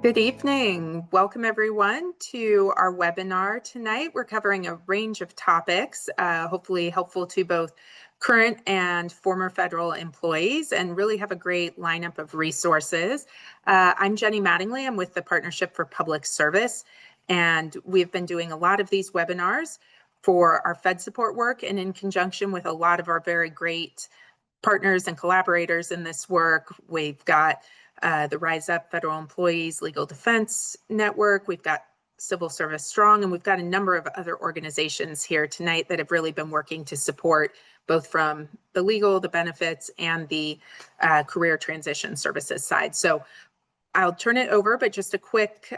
Good evening. Welcome everyone to our webinar tonight. We're covering a range of topics, hopefully helpful to both current and former federal employees, and really have a great lineup of resources. I'm Jenny Mattingly. I'm with the Partnership for Public Service, and we've been doing a lot of these webinars for our FedSupport work and in conjunction with a lot of our very great partners and collaborators in this work. We've got the Rise Up Federal Employees Legal Defense Network. We've got Civil Service Strong, and we've got a number of other organizations here tonight that have really been working to support both from the legal, the benefits, and the career transition services side. So I'll turn it over, but just a quick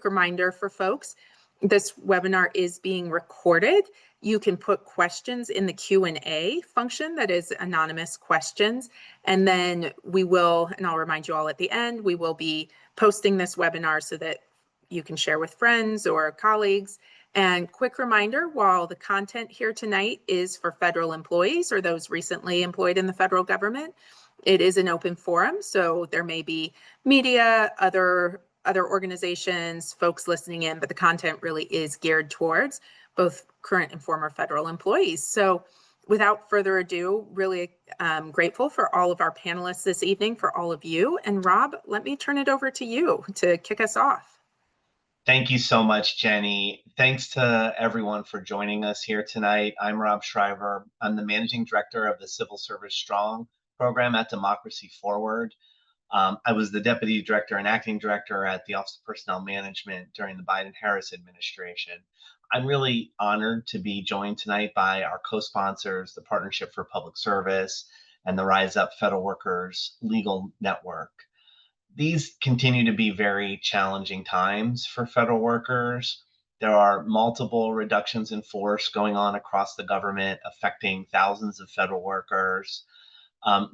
reminder for folks. This webinar is being recorded. You can put questions in the Q&A function that is anonymous questions. And then we will, and I'll remind you all at the end, we will be posting this webinar so that you can share with friends or colleagues. And quick reminder, while the content here tonight is for federal employees or those recently employed in the federal government, it is an open forum. So there may be media, other organizations, folks listening in, but the content really is geared towards both current and former federal employees. So without further ado, really grateful for all of our panelists this evening, for all of you. And Rob, let me turn it over to you to kick us off. Thank you so much, Jenny. Thanks to everyone for joining us here tonight. I'm Rob Shriver. I'm the Managing Director of the Civil Service Strong program at Democracy Forward. I was the Deputy Director and Acting Director at the Office of Personnel Management during the Biden-Harris administration. I'm really honored to be joined tonight by our co-sponsors, the Partnership for Public Service and the Rise Up Federal Workers Legal Network. These continue to be very challenging times for federal workers. There are multiple reductions in force going on across the government, affecting thousands of federal workers.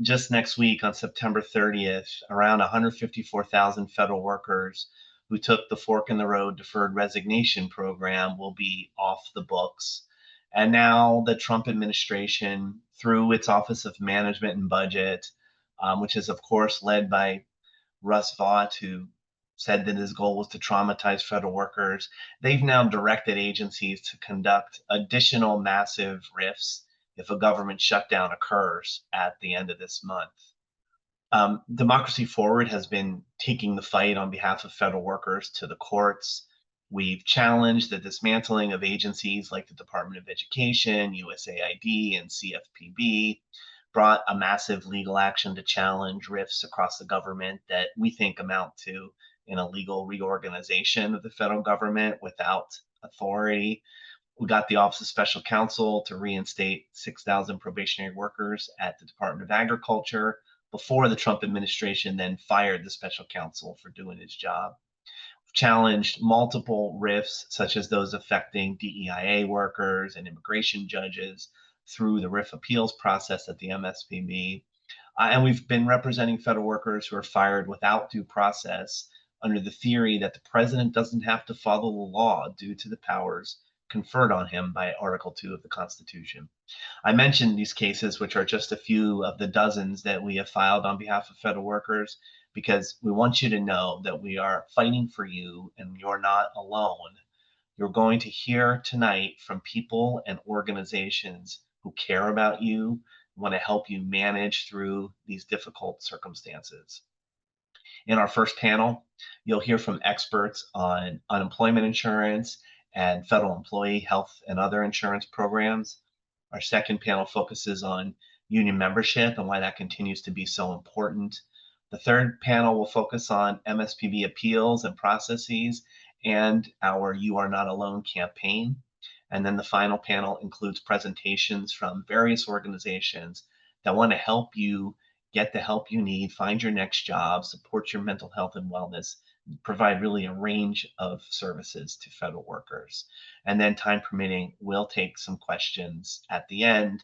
Just next week on September 30th, around 154,000 federal workers who took the Fork in the Road Deferred Resignation Program will be off the books. And now the Trump administration, through its Office of Management and Budget, which is of course led by Russ Vought, who said that his goal was to traumatize federal workers, they've now directed agencies to conduct additional massive RIFs if a government shutdown occurs at the end of this month. Democracy Forward has been taking the fight on behalf of federal workers to the courts. We've challenged the dismantling of agencies like the Department of Education, USAID, and CFPB, brought a massive legal action to challenge RIFs across the government that we think amount to an illegal reorganization of the federal government without authority. We got the Office of Special Counsel to reinstate 6,000 probationary workers at the Department of Agriculture before the Trump administration then fired the special counsel for doing his job. We've challenged multiple RIFs, such as those affecting DEIA workers and immigration judges, through the RIF appeals process at the MSPB. And we've been representing federal workers who are fired without due process under the theory that the president doesn't have to follow the law due to the powers conferred on him by Article 2 of the Constitution. I mentioned these cases, which are just a few of the dozens that we have filed on behalf of federal workers, because we want you to know that we are fighting for you and you're not alone. You're going to hear tonight from people and organizations who care about you, want to help you manage through these difficult circumstances. In our first panel, you'll hear from experts on unemployment insurance and federal employee health and other insurance programs. Our second panel focuses on union membership and why that continues to be so important. The third panel will focus on MSPB appeals and processes and our You Are Not Alone campaign. And then the final panel includes presentations from various organizations that want to help you get the help you need, find your next job, support your mental health and wellness, provide really a range of services to federal workers. And then, time permitting, we'll take some questions at the end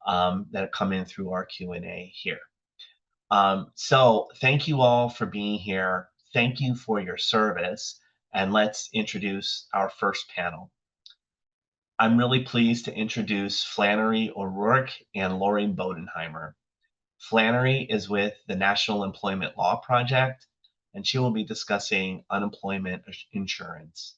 that come in through our Q&A here. So thank you all for being here. Thank you for your service. And let's introduce our first panel. I'm really pleased to introduce Flannery O'Rourke and Lori Bodenheimer. Flannery is with the National Employment Law Project, and she will be discussing unemployment insurance.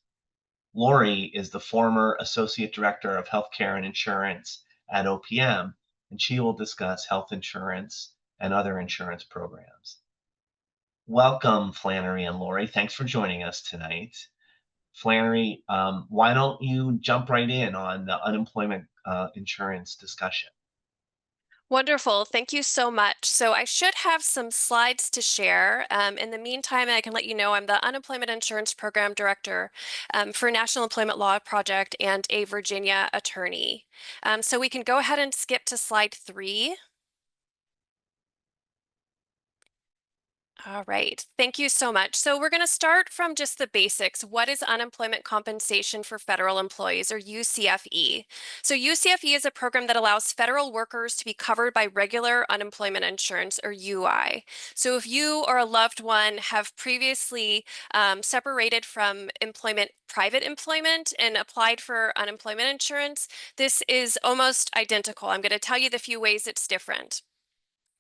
Lori is the former Associate Director of Healthcare and Insurance at OPM, and she will discuss health insurance and other insurance programs. Welcome, Flannery and Lori. Thanks for joining us tonight. Flannery, why don't you jump right in on the unemployment insurance discussion? Wonderful. Thank you so much. So I should have some slides to share. In the meantime, I can let you know I'm the Unemployment Insurance Program Director for National Employment Law Project and a Virginia attorney. So we can go ahead and skip to slide 3. All right, thank you so much. So we're going to start from just the basics. What is unemployment compensation for federal employees, or UCFE? So UCFE is a program that allows federal workers to be covered by regular unemployment insurance, or UI. So if you or a loved one have previously separated from private employment and applied for unemployment insurance, this is almost identical. I'm going to tell you the few ways it's different.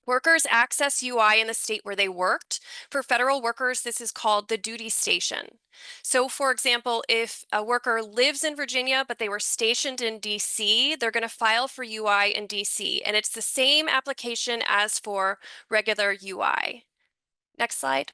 Workers access UI in the state where they worked. For federal workers, this is called the duty station. So for example, if a worker lives in Virginia, but they were stationed in DC, they're going to file for UI in DC. And it's the same application as for regular UI. Next slide.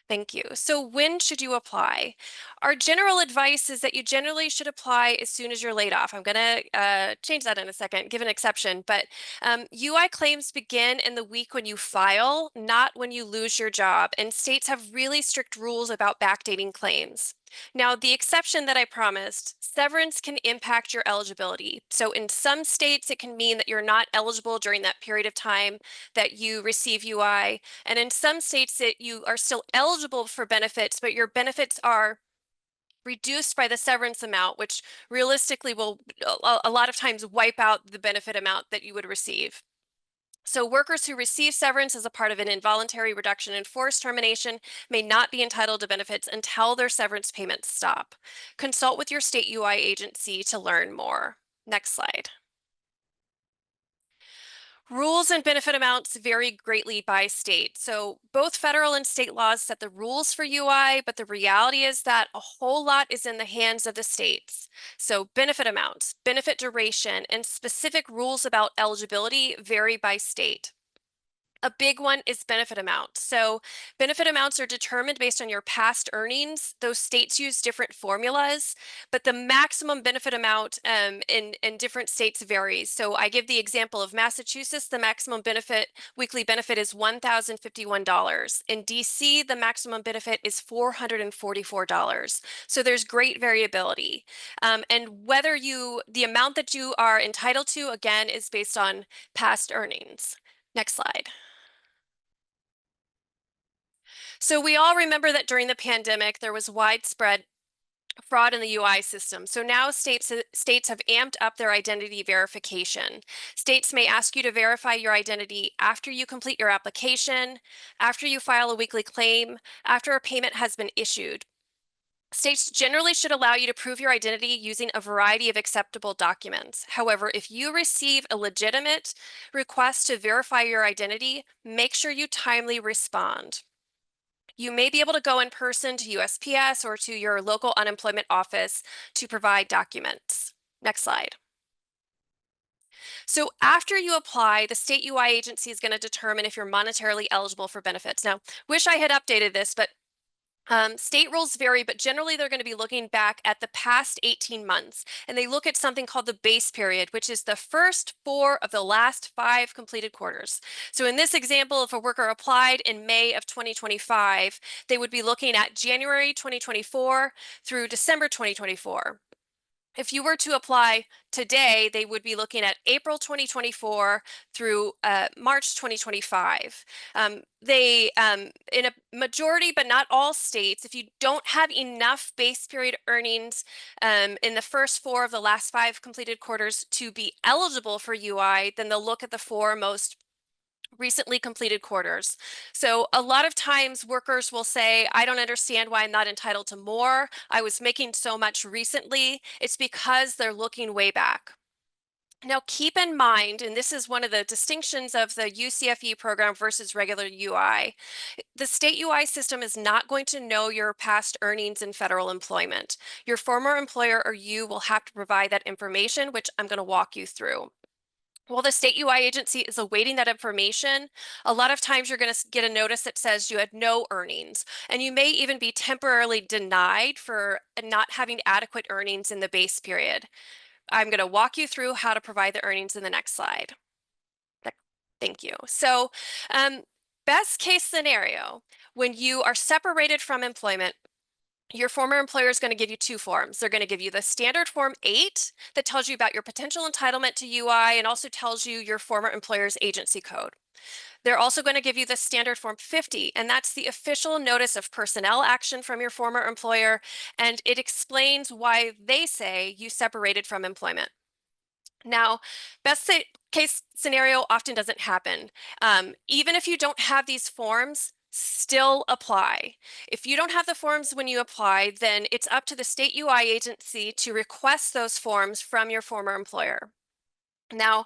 Thank you. So when should you apply? Our general advice is that you generally should apply as soon as you're laid off. I'm going to change that in a second, give an exception, but UI claims begin in the week when you file, not when you lose your job, and states have really strict rules about backdating claims. Now, the exception that I promised, severance can impact your eligibility. So in some states, it can mean that you're not eligible during that period of time that you receive UI. And in some states that you are still eligible for benefits, but your benefits are reduced by the severance amount, which realistically will a lot of times wipe out the benefit amount that you would receive. So workers who receive severance as a part of an involuntary reduction in force termination may not be entitled to benefits until their severance payments stop. Consult with your state UI agency to learn more. Next slide. Rules and benefit amounts vary greatly by state. So both federal and state laws set the rules for UI, but the reality is that a whole lot is in the hands of the states. So benefit amounts, benefit duration, and specific rules about eligibility vary by state. A big one is benefit amount. So benefit amounts are determined based on your past earnings. Those states use different formulas, but the maximum benefit amount in different states varies. So I give the example of Massachusetts, the maximum weekly benefit is $1,051. In DC, the maximum benefit is $444. So there's great variability. And the amount that you are entitled to, again, is based on past earnings. Next slide. So we all remember that during the pandemic, there was widespread fraud in the UI system. So now states have amped up their identity verification. States may ask you to verify your identity after you complete your application, after you file a weekly claim, after a payment has been issued. States generally should allow you to prove your identity using a variety of acceptable documents. However, if you receive a legitimate request to verify your identity, make sure you timely respond. You may be able to go in person to USPS or to your local unemployment office to provide documents. Next slide. So after you apply, the state UI agency is going to determine if you're monetarily eligible for benefits. Now, wish I had updated this, but state rules vary, but generally they're going to be looking back at the past 18 months, and they look at something called the base period, which is the first 4 of the last 5 completed quarters. So in this example, if a worker applied in May of 2025, they would be looking at January 2024 through December 2024. If you were to apply today, they would be looking at April 2024 through March 2025. In a majority, but not all states, if you don't have enough base period earnings in the first 4 of the last 5 completed quarters to be eligible for UI, then they'll look at the 4 most recently completed quarters. So a lot of times workers will say, I don't understand why I'm not entitled to more. I was making so much recently. It's because they're looking way back. Now, keep in mind, and this is one of the distinctions of the UCFE program versus regular UI, the state UI system is not going to know your past earnings in federal employment. Your former employer or you will have to provide that information, which I'm going to walk you through. While the state UI agency is awaiting that information, a lot of times you're going to get a notice that says you had no earnings, and you may even be temporarily denied for not having adequate earnings in the base period. I'm going to walk you through how to provide the earnings in the next slide. Thank you. So, best case scenario, when you are separated from employment, your former employer is going to give you two forms. They're going to give you the standard form 8 that tells you about your potential entitlement to UI and also tells you your former employer's agency code. They're also going to give you the standard form 50, and that's the official notice of personnel action from your former employer, and it explains why they say you separated from employment. Now, best case scenario often doesn't happen. Even if you don't have these forms, still apply. If you don't have the forms when you apply, then it's up to the state UI agency to request those forms from your former employer. Now,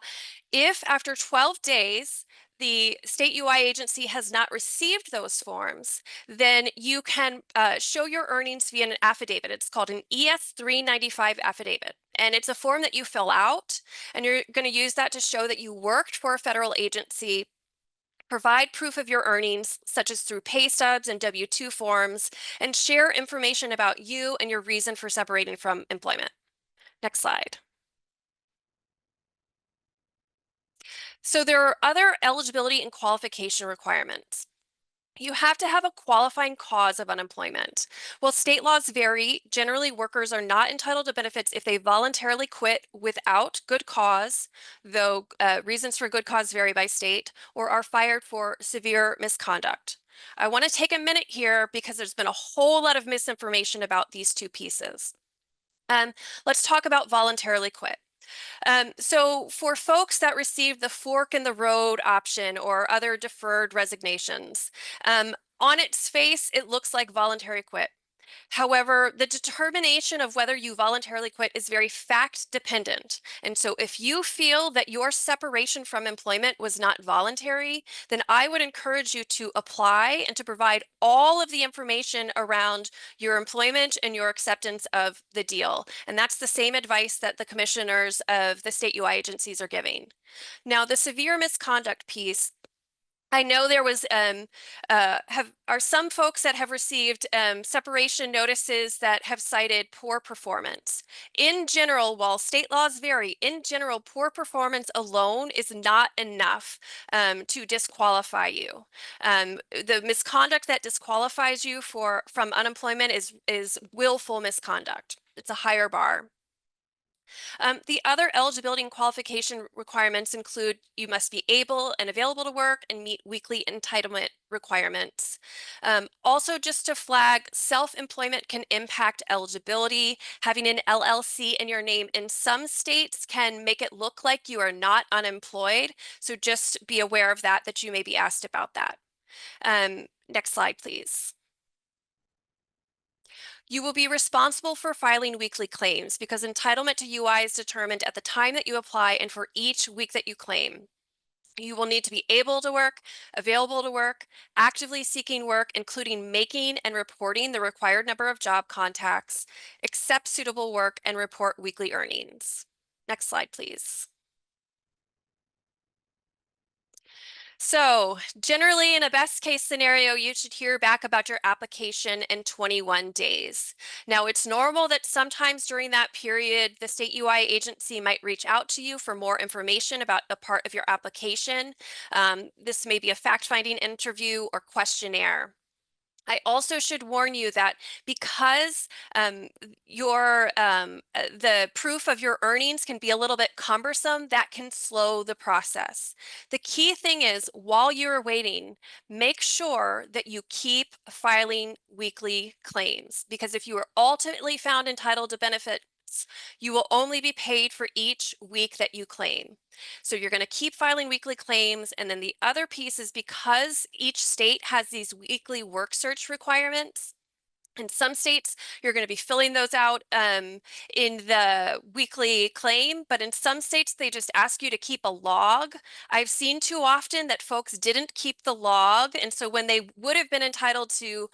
if after 12 days, the state UI agency has not received those forms, then you can show your earnings via an affidavit. It's called an ES-395 affidavit. And it's a form that you fill out, and you're going to use that to show that you worked for a federal agency, provide proof of your earnings, such as through pay stubs and W-2 forms, and share information about you and your reason for separating from employment. Next slide. So there are other eligibility and qualification requirements. You have to have a qualifying cause of unemployment. While state laws vary, generally workers are not entitled to benefits if they voluntarily quit without good cause, though reasons for good cause vary by state, or are fired for severe misconduct. I want to take a minute here because there's been a whole lot of misinformation about these two pieces. Let's talk about voluntarily quit. So for folks that receive the fork in the road option or other deferred resignations, on its face, it looks like voluntary quit. However, the determination of whether you voluntarily quit is very fact dependent. And so if you feel that your separation from employment was not voluntary, then I would encourage you to apply and to provide all of the information around your employment and your acceptance of the deal. And that's the same advice that the commissioners of the state UI agencies are giving. Now, the severe misconduct piece, I know there was are some folks that have received separation notices that have cited poor performance. In general, while state laws vary, in general, poor performance alone is not enough to disqualify you. The misconduct that disqualifies you from unemployment is willful misconduct. It's a higher bar. The other eligibility and qualification requirements include you must be able and available to work and meet weekly entitlement requirements. Also, just to flag, self-employment can impact eligibility. Having an LLC in your name in some states can make it look like you are not unemployed. So just be aware of that you may be asked about that. Next slide, please. You will be responsible for filing weekly claims because entitlement to UI is determined at the time that you apply and for each week that you claim. You will need to be able to work, available to work, actively seeking work, including making and reporting the required number of job contacts, accept suitable work, and report weekly earnings. Next slide, please. So generally, in a best case scenario, you should hear back about your application in 21 days. Now, it's normal that sometimes during that period, the state UI agency might reach out to you for more information about a part of your application. This may be a fact-finding interview or questionnaire. I also should warn you that because the proof of your earnings can be a little bit cumbersome, that can slow the process. The key thing is, while you're waiting, make sure that you keep filing weekly claims, because if you are ultimately found entitled to benefits, you will only be paid for each week that you claim. So you're going to keep filing weekly claims. And then the other piece is because each state has these weekly work search requirements, In some states, you're going to be filling those out in the weekly claim, but in some states, they just ask you to keep a log. I've seen too often that folks didn't keep the log, and so when they would have been entitled to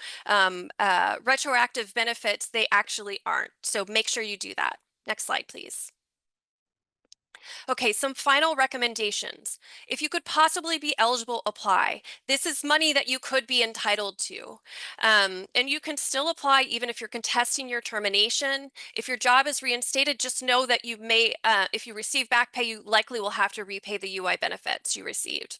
retroactive benefits, they actually aren't. So make sure you do that. Next slide, please. Okay, some final recommendations. If you could possibly be eligible, apply. This is money that you could be entitled to. And you can still apply even if you're contesting your termination. If your job is reinstated, just know that you may, if you receive back pay, you likely will have to repay the UI benefits you received.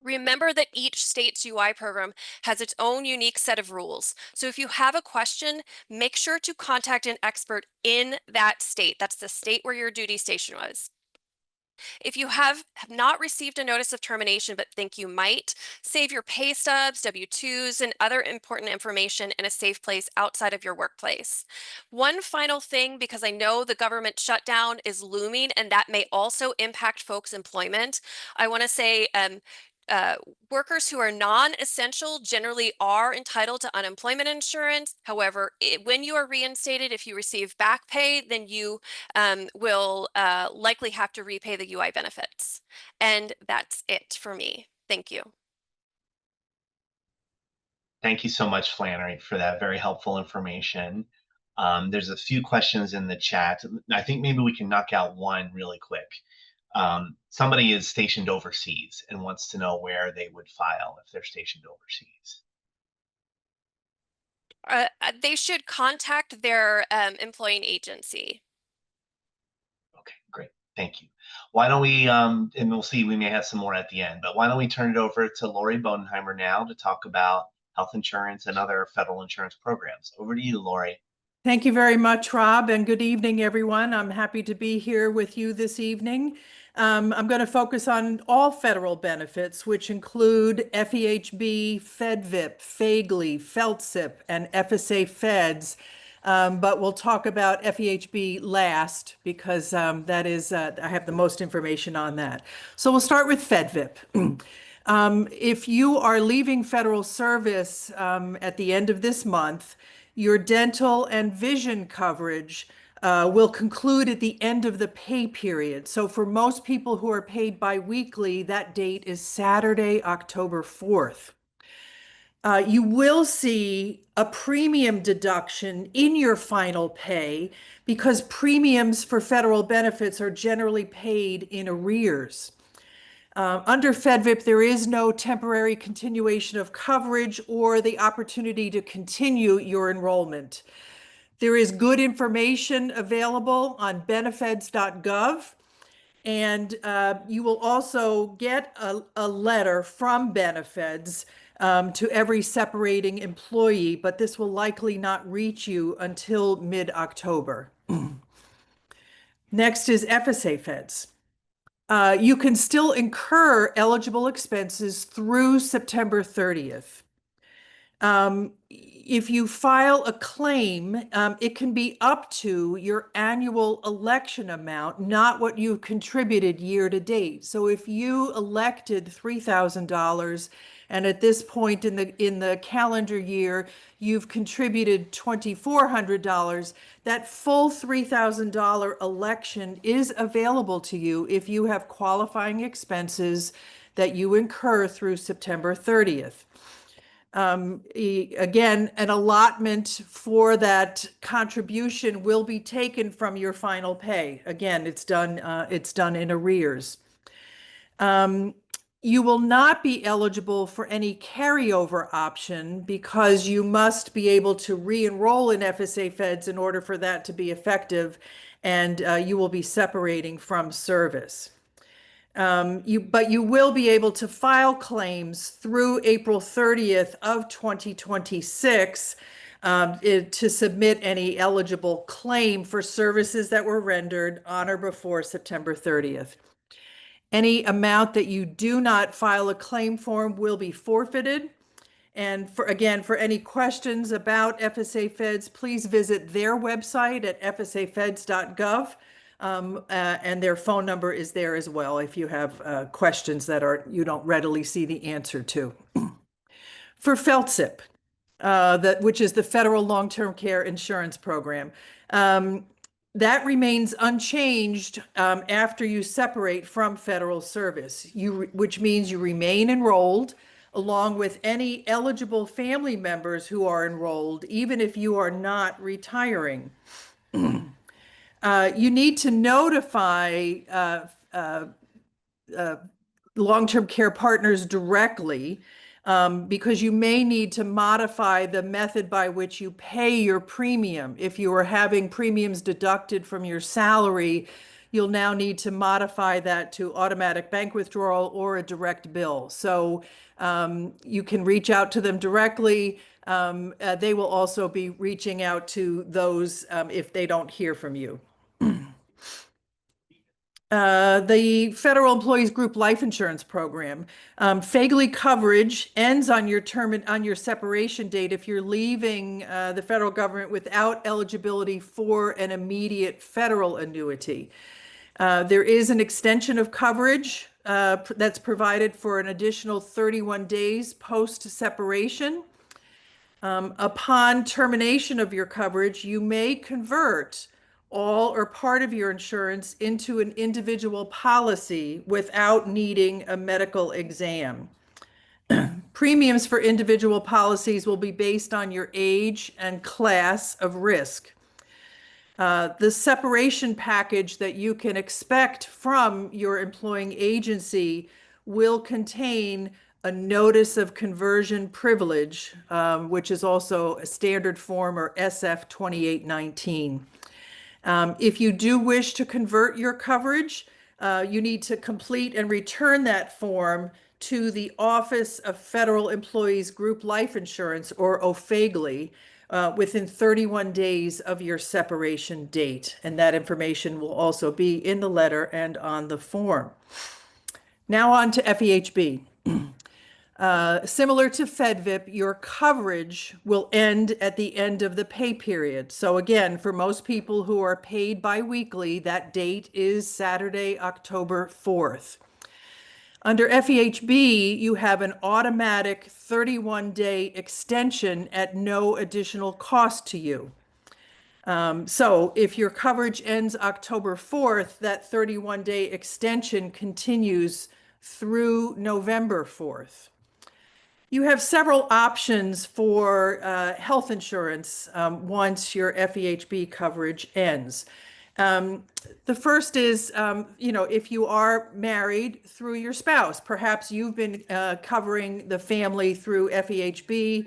Remember that each state's UI program has its own unique set of rules. So if you have a question, make sure to contact an expert in that state. That's the state where your duty station was. If you have not received a notice of termination but think you might, save your pay stubs, W-2s, and other important information in a safe place outside of your workplace. One final thing, because I know the government shutdown is looming and that may also impact folks' employment, I want to say workers who are non-essential generally are entitled to unemployment insurance. However, when you are reinstated, if you receive back pay, then you will likely have to repay the UI benefits. And that's it for me. Thank you. Thank you so much, Flannery, for that very helpful information. There's a few questions in the chat. I think maybe we can knock out one really quick. Somebody is stationed overseas and wants to know where they would file if they're stationed overseas. They should contact their employing agency. Okay, great. Thank you. Why don't we, and we'll see, we may have some more at the end, but why don't we turn it over to Lori Bodenheimer now to talk about health insurance and other federal insurance programs. Over to you, Lori. Thank you very much, Rob, and good evening, everyone. I'm happy to be here with you this evening. I'm going to focus on all federal benefits, which include FEHB, FedVIP, FAGLI, FELTSIP, and FSA Feds. But we'll talk about FEHB last because that is, I have the most information on that. So we'll start with FedVIP. If you are leaving federal service at the end of this month, your dental and vision coverage will conclude at the end of the pay period. So for most people who are paid biweekly, that date is Saturday, October 4th. You will see a premium deduction in your final pay because premiums for federal benefits are generally paid in arrears. Under FedVIP, there is no temporary continuation of coverage or the opportunity to continue your enrollment. There is good information available on benefeds.gov, and you will also get a letter from Benefeds to every separating employee, but this will likely not reach you until mid-October. Next is FSA Feds. You can still incur eligible expenses through September 30th. If you file a claim, it can be up to your annual election amount, not what you contributed year to date. So if you elected $3,000 and at this point in the calendar year, you've contributed $2,400, that full $3,000 election is available to you if you have qualifying expenses that you incur through September 30th. Again, an allotment for that contribution will be taken from your final pay. Again, it's done in arrears. You will not be eligible for any carryover option because you must be able to re-enroll in FSA Feds in order for that to be effective, and you will be separating from service. But you will be able to file claims through April 30th of 2026 to submit any eligible claim for services that were rendered on or before September 30th. Any amount that you do not file a claim form will be forfeited. And for any questions about FSA Feds, please visit their website at fsafeds.gov. And their phone number is there as well if you have questions that you don't readily see the answer to. For FELTSIP, which is the federal long-term care insurance program. That remains unchanged after you separate from federal service, which means you remain enrolled along with any eligible family members who are enrolled, even if you are not retiring. You need to notify long-term care partners directly because you may need to modify the method by which you pay your premium. If you are having premiums deducted from your salary, you'll now need to modify that to automatic bank withdrawal or a direct bill. So you can reach out to them directly. They will also be reaching out to those if they don't hear from you. The Federal Employees Group Life Insurance Program. FEGLI coverage ends on your separation date if you're leaving the federal government without eligibility for an immediate federal annuity. There is an extension of coverage that's provided for an additional 31 days post-separation. Upon termination of your coverage, you may convert all or part of your insurance into an individual policy without needing a medical exam. Premiums for individual policies will be based on your age and class of risk. The separation package that you can expect from your employing agency will contain a notice of conversion privilege, which is also a standard form or SF 2819. If you do wish to convert your coverage, you need to complete and return that form to the Office of Federal Employees Group Life Insurance, or OFEGLI, within 31 days of your separation date. And that information will also be in the letter and on the form. Now on to FEHB. Similar to FedVIP, your coverage will end at the end of the pay period. So again, for most people who are paid biweekly, that date is Saturday, October 4th. Under FEHB, you have an automatic 31-day extension at no additional cost to you. So if your coverage ends October 4th, that 31-day extension continues through November 4th. You have several options for health insurance once your FEHB coverage ends. The first is, if you are married through your spouse, perhaps you've been covering the family through FEHB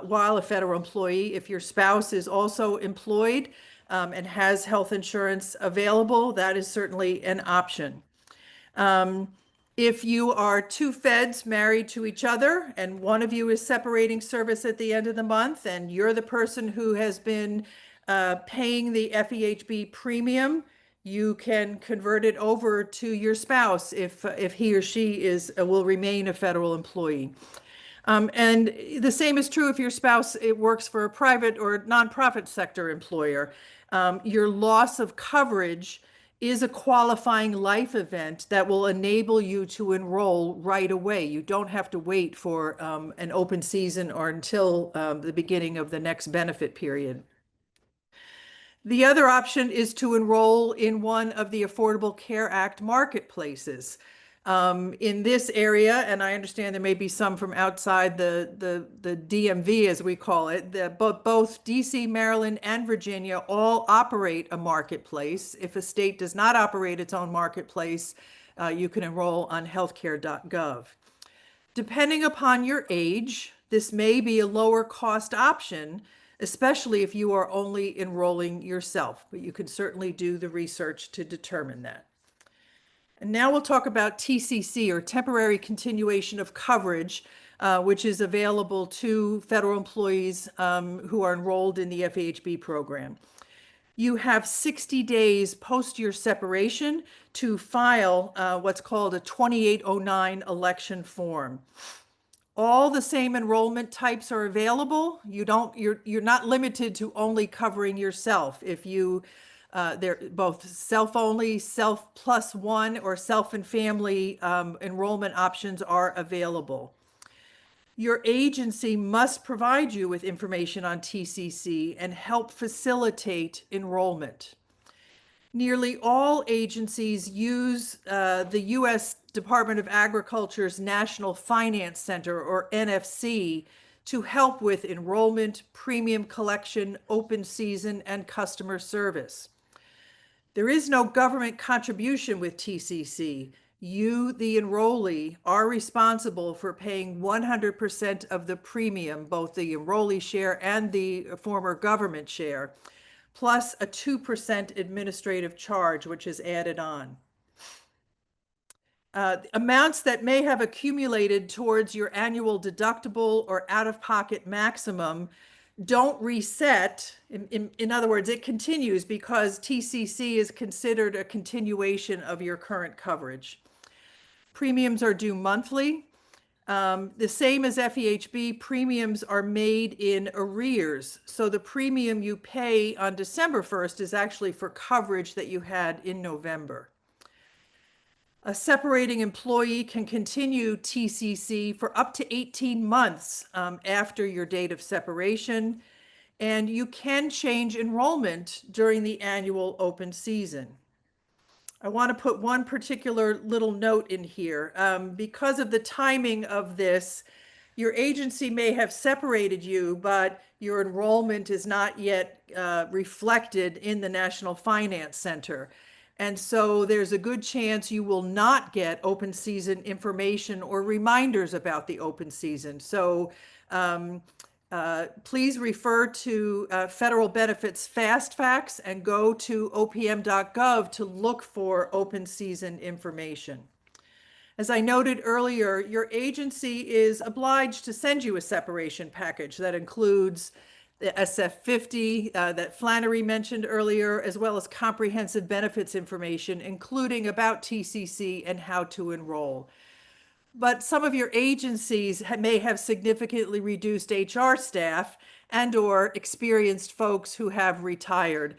while a federal employee. If your spouse is also employed and has health insurance available, that is certainly an option. If you are two feds married to each other and one of you is separating service at the end of the month and you're the person who has been paying the FEHB premium, you can convert it over to your spouse if he or she will remain a federal employee. And the same is true if your spouse works for a private or nonprofit sector employer. Your loss of coverage is a qualifying life event that will enable you to enroll right away. You don't have to wait for an open season or until the beginning of the next benefit period. The other option is to enroll in one of the Affordable Care Act marketplaces. In this area, and I understand there may be some from outside the DMV, as we call it, both DC, Maryland, and Virginia all operate a marketplace. If a state does not operate its own marketplace, you can enroll on healthcare.gov. Depending upon your age, this may be a lower cost option, especially if you are only enrolling yourself, but you can certainly do the research to determine that. And now we'll talk about TCC, or temporary continuation of coverage, which is available to federal employees who are enrolled in the FEHB program. You have 60 days post your separation to file what's called a 2809 election form. All the same enrollment types are available. You're not limited to only covering yourself. If they're both self-only, self+1, or self and family enrollment options are available. Your agency must provide you with information on TCC and help facilitate enrollment. Nearly all agencies use the U.S. Department of Agriculture's National Finance Center, or NFC, to help with enrollment, premium collection, open season, and customer service. There is no government contribution with TCC. You, the enrollee, are responsible for paying 100% of the premium, both the enrollee share and the former government share, plus a 2% administrative charge, which is added on. Amounts that may have accumulated towards your annual deductible or out-of-pocket maximum don't reset. In other words, it continues because TCC is considered a continuation of your current coverage. Premiums are due monthly. The same as FEHB, premiums are made in arrears. So the premium you pay on December 1st is actually for coverage that you had in November. A separating employee can continue TCC for up to 18 months after your date of separation, and you can change enrollment during the annual open season. I want to put one particular little note in here. Because of the timing of this, your agency may have separated you, but your enrollment is not yet reflected in the National Finance Center. And so there's a good chance you will not get open season information or reminders about the open season. So please refer to Federal Benefits Fast Facts and go to opm.gov to look for open season information. As I noted earlier, your agency is obliged to send you a separation package that includes the SF50 that Flannery mentioned earlier, as well as comprehensive benefits information, including about TCC and how to enroll. But some of your agencies may have significantly reduced HR staff and/or experienced folks who have retired.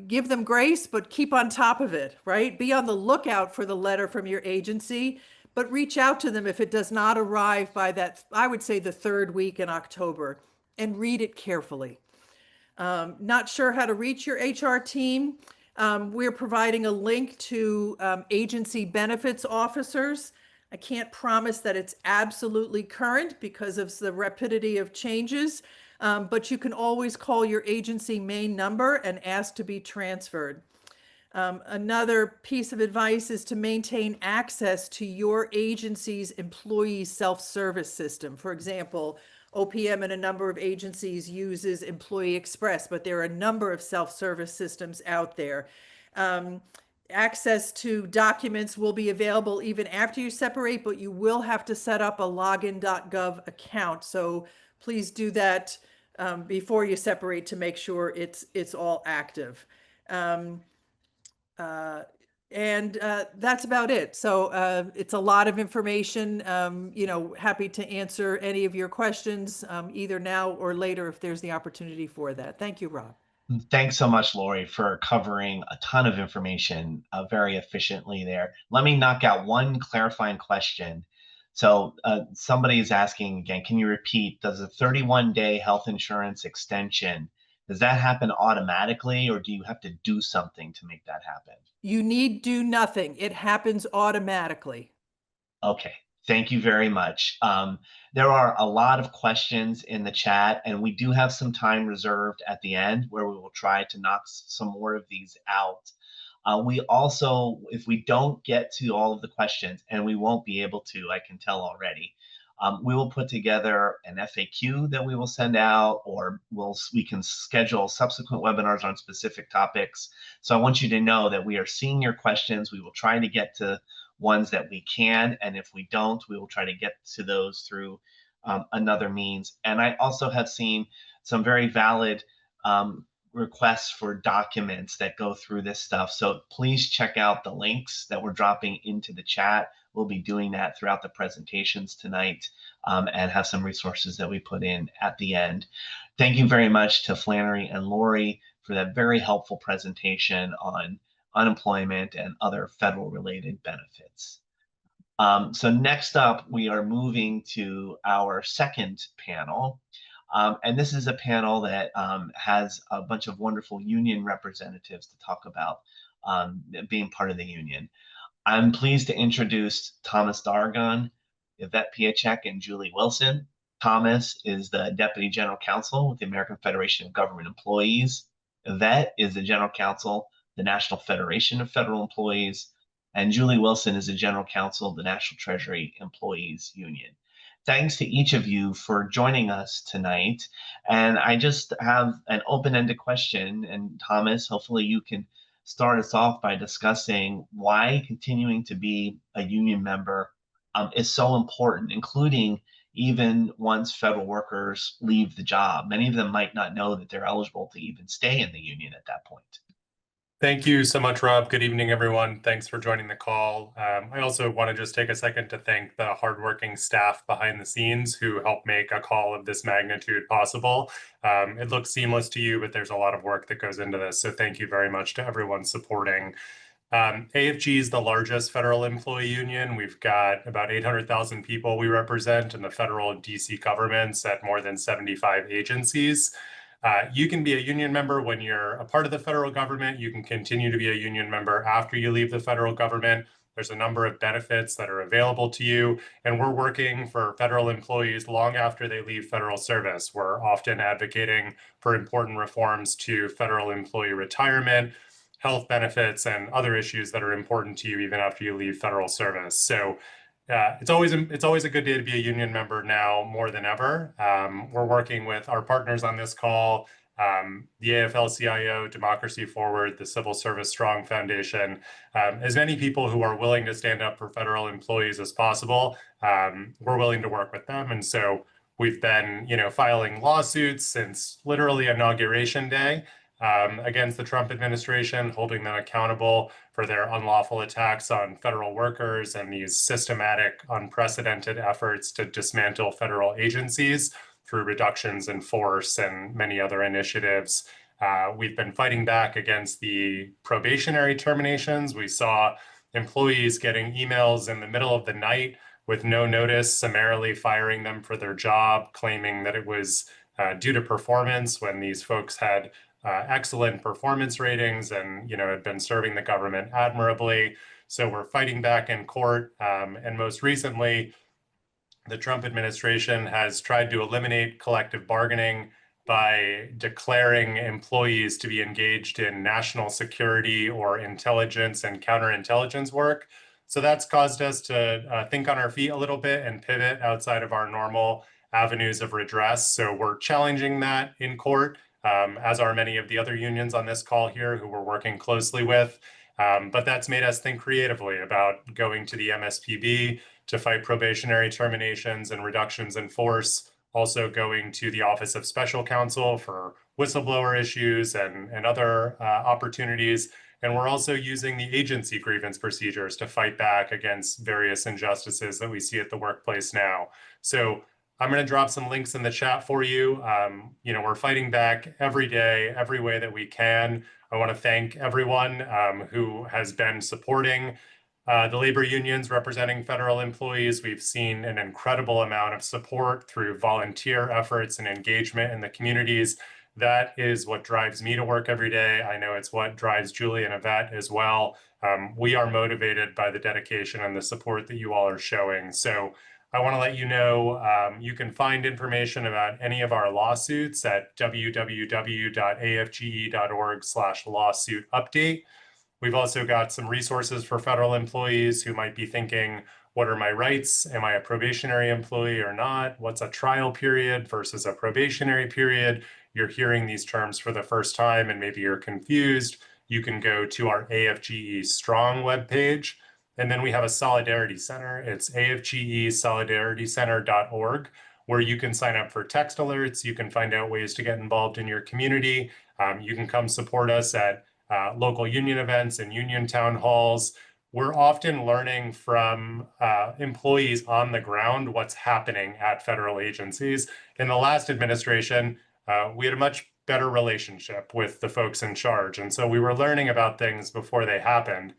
Give them grace, but keep on top of it, right? Be on the lookout for the letter from your agency, but reach out to them if it does not arrive by that, I would say, the third week in October, and read it carefully. Not sure how to reach your HR team? We're providing a link to agency benefits officers. I can't promise that it's absolutely current because of the rapidity of changes, but you can always call your agency main number and ask to be transferred. Another piece of advice is to maintain access to your agency's employee self-service system. For example, OPM and a number of agencies uses Employee Express, but there are a number of self-service systems out there. Access to documents will be available even after you separate, but you will have to set up a login.gov account. So please do that before you separate to make sure it's all active. And that's about it. So it's a lot of information. Happy to answer any of your questions either now or later if there's the opportunity for that. Thank you, Rob. Thanks so much, Lori, for covering a ton of information very efficiently there. Let me knock out one clarifying question. So somebody is asking again, can you repeat, does a 31-day health insurance extension, does that happen automatically, or do you have to do something to make that happen? You need do nothing. It happens automatically. Okay, thank you very much. There are a lot of questions in the chat, and we do have some time reserved at the end where we will try to knock some more of these out. We also, if we don't get to all of the questions, and we won't be able to, I can tell already, we will put together an FAQ that we will send out, or we can schedule subsequent webinars on specific topics. So I want you to know that we are seeing your questions. We will try to get to ones that we can, and if we don't, we will try to get to those through another means. And I also have seen some very valid requests for documents that go through this stuff. So please check out the links that we're dropping into the chat. We'll be doing that throughout the presentations tonight and have some resources that we put in at the end. Thank you very much to Flannery and Lori for that very helpful presentation on unemployment and other federal related benefits. So next up, we are moving to our second panel. And this is a panel that has a bunch of wonderful union representatives to talk about being part of the union. I'm pleased to introduce Thomas Dargon, Yvette Piacek, and Julie Wilson. Thomas is the Deputy General Counsel with the American Federation of Government Employees. Yvette is the General Counsel, the National Federation of Federal Employees, and Julie Wilson is the General Counsel of the National Treasury Employees Union. Thanks to each of you for joining us tonight. And I just have an open-ended question, and Thomas, hopefully you can start us off by discussing why continuing to be a union member is so important, including even once federal workers leave the job. Many of them might not know that they're eligible to even stay in the union at that point. Thank you so much, Rob. Good evening, everyone. Thanks for joining the call. I also want to just take a second to thank the hardworking staff behind the scenes who help make a call of this magnitude possible. It looks seamless to you, but there's a lot of work that goes into this. So thank you very much to everyone supporting. AFG is the largest federal employee union. We've got about 800,000 people we represent in the federal and DC governments at more than 75 agencies. You can be a union member when you're a part of the federal government. You can continue to be a union member after you leave the federal government. There's a number of benefits that are available to you, and we're working for federal employees long after they leave federal service. We're often advocating for important reforms to federal employee retirement, health benefits, and other issues that are important to you even after you leave federal service. So it's always a good day to be a union member now more than ever. We're working with our partners on this call, the AFL-CIO, Democracy Forward, the Civil Service Strong Foundation, as many people who are willing to stand up for federal employees as possible. We're willing to work with them. And so we've been, filing lawsuits since literally Inauguration Day against the Trump administration, holding them accountable for their unlawful attacks on federal workers and these systematic, unprecedented efforts to dismantle federal agencies through reductions in force and many other initiatives. We've been fighting back against the probationary terminations. We saw employees getting emails in the middle of the night with no notice, summarily firing them for their job, claiming that it was due to performance when these folks had excellent performance ratings and had been serving the government admirably. So we're fighting back in court. And most recently, the Trump administration has tried to eliminate collective bargaining by declaring employees to be engaged in national security or intelligence and counterintelligence work. So that's caused us to think on our feet a little bit and pivot outside of our normal avenues of redress. So we're challenging that in court, as are many of the other unions on this call here who we're working closely with. But that's made us think creatively about going to the MSPB to fight probationary terminations and reductions in force, also going to the Office of Special Counsel for whistleblower issues and other opportunities. And we're also using the agency grievance procedures to fight back against various injustices that we see at the workplace now. So I'm going to drop some links in the chat for you. We're fighting back every day, every way that we can. I want to thank everyone who has been supporting the labor unions representing federal employees. We've seen an incredible amount of support through volunteer efforts and engagement in the communities. That is what drives me to work every day. I know it's what drives Julie and Yvette as well. We are motivated by the dedication and the support that you all are showing. So I want to let you know you can find information about any of our lawsuits at www.afge.org/lawsuit update. We've also got some resources for federal employees who might be thinking, what are my rights? Am I a probationary employee or not? What's a trial period versus a probationary period? You're hearing these terms for the first time and maybe you're confused. You can go to our AFGE Strong webpage. And then we have a Solidarity Center. It's afgesolidarity.org, where you can sign up for text alerts. You can find out ways to get involved in your community. You can come support us at local union events and union town halls. We're often learning from employees on the ground what's happening at federal agencies. In the last administration, we had a much better relationship with the folks in charge. And so we were learning about things before they happened.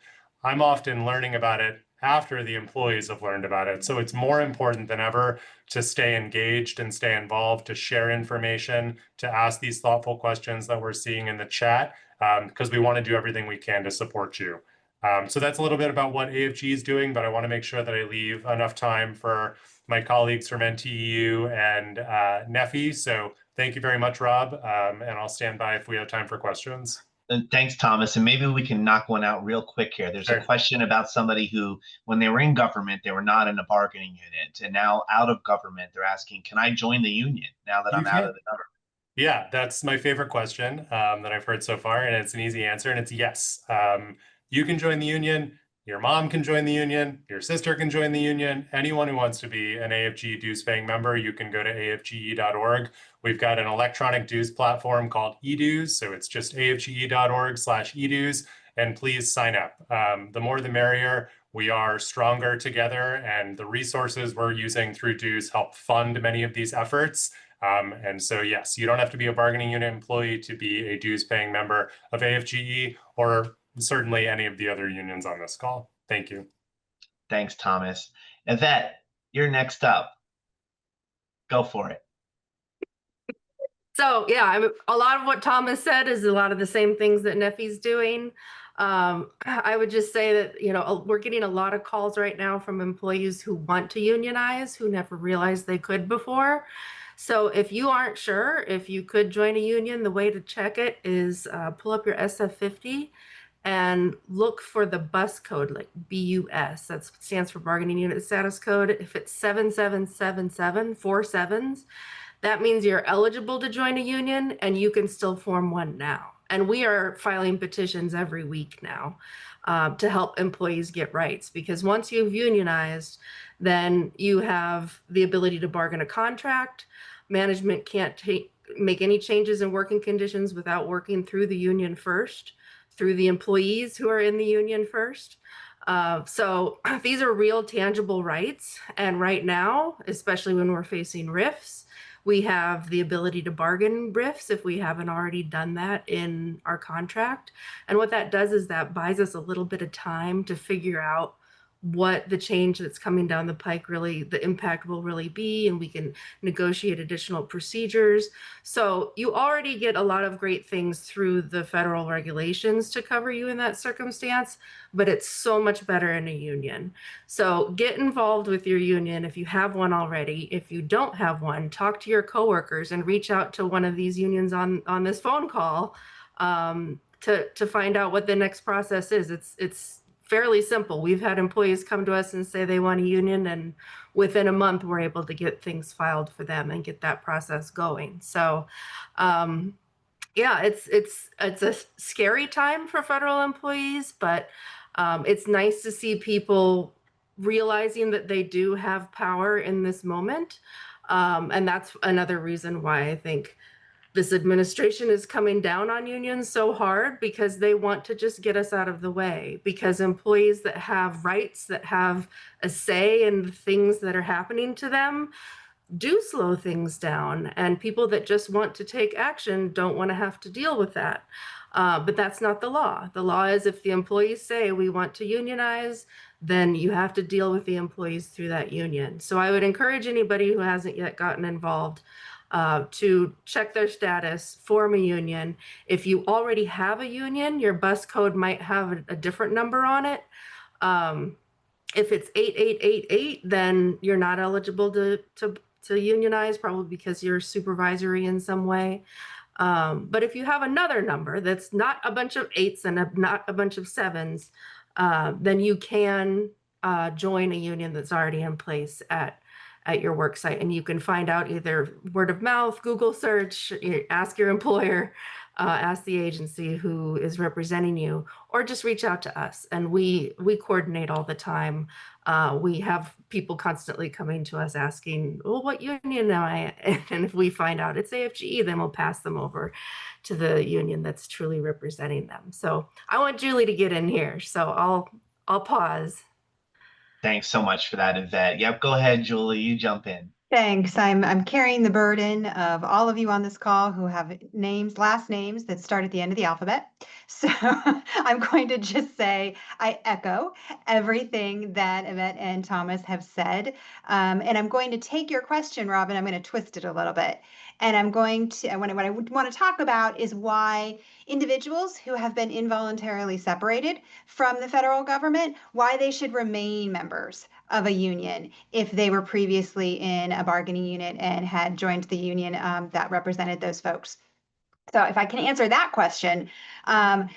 I'm often learning about it after the employees have learned about it. So it's more important than ever to stay engaged and stay involved, to share information, to ask these thoughtful questions that we're seeing in the chat, because we want to do everything we can to support you. So that's a little bit about what AFG is doing, but I want to make sure that I leave enough time for my colleagues from NTEU and NEFI. So thank you very much, Rob, and I'll stand by if we have time for questions. Thanks, Thomas. And maybe we can knock one out real quick here. There's a question about somebody who, when they were in government, they were not in a bargaining unit. And now out of government, they're asking, can I join the union now that I'm out of the government? Yeah, that's my favorite question that I've heard so far. And it's an easy answer. And it's yes. You can join the union. Your mom can join the union. Your sister can join the union. Anyone who wants to be an AFG dues paying member, you can go to afge.org. We've got an electronic dues platform called eDues. So it's just afge.org/eDues. And please sign up. The more the merrier. We are stronger together, and the resources we're using through dues help fund many of these efforts. And so, yes, you don't have to be a bargaining unit employee to be a dues paying member of AFGE or certainly any of the other unions on this call. Thank you. Thanks, Thomas. Yvette, you're next up. Go for it. So yeah, a lot of what Thomas said is a lot of the same things that NEFI's doing. I would just say that, you know, we're getting a lot of calls right now from employees who want to unionize, who never realized they could before. So if you aren't sure if you could join a union, the way to check it is pull up your SF50 and look for the bus code, like BUS. That stands for Bargaining Unit Status Code. If it's 7777, 4 sevens, that means you're eligible to join a union and you can still form one now. And we are filing petitions every week now to help employees get rights, because once you've unionized, then you have the ability to bargain a contract. Management can't make any changes in working conditions without working through the union first, through the employees who are in the union first. So these are real tangible rights. And right now, especially when we're facing RIFs, we have the ability to bargain RIFs if we haven't already done that in our contract. And what that does is that buys us a little bit of time to figure out what the change that's coming down the pike really, the impact will really be, and we can negotiate additional procedures. So you already get a lot of great things through the federal regulations to cover you in that circumstance, but it's so much better in a union. So get involved with your union if you have one already. If you don't have one, talk to your coworkers and reach out to one of these unions on this phone call to find out what the next process is. It's fairly simple. We've had employees come to us and say they want a union, and within a month we're able to get things filed for them and get that process going. So yeah, it's a scary time for federal employees, but it's nice to see people realizing that they do have power in this moment. And that's another reason why I think this administration is coming down on unions so hard, because they want to just get us out of the way, because employees that have rights, that have a say in the things that are happening to them, do slow things down, and people that just want to take action don't want to have to deal with that. But that's not the law. The law is if the employees say we want to unionize, then you have to deal with the employees through that union. So I would encourage anybody who hasn't yet gotten involved to check their status, form a union. If you already have a union, your bus code might have a different number on it. If it's 8888, then you're not eligible to unionize, probably because you're supervisory in some way. But if you have another number that's not a bunch of 8s and not a bunch of 7s, then you can join a union that's already in place at your work site. And you can find out either word of mouth, Google search, ask your employer, ask the agency who is representing you, or just reach out to us. And we coordinate all the time. We have people constantly coming to us asking, well, what union am I? And if we find out it's AFGE, then we'll pass them over to the union that's truly representing them. So I want Julie to get in here, so I'll pause. Thanks so much for that, Yvette. Yep, go ahead, Julie, you jump in. Thanks. I'm carrying the burden of all of you on this call who have names, last names that start at the end of the alphabet. So I'm going to just say I echo everything that Yvette and Thomas have said. And I'm going to take your question, Robin, I'm going to twist it a little bit. And I'm going to, what I want to talk about is why individuals who have been involuntarily separated from the federal government, why they should remain members of a union if they were previously in a bargaining unit and had joined the union that represented those folks. So if I can answer that question, I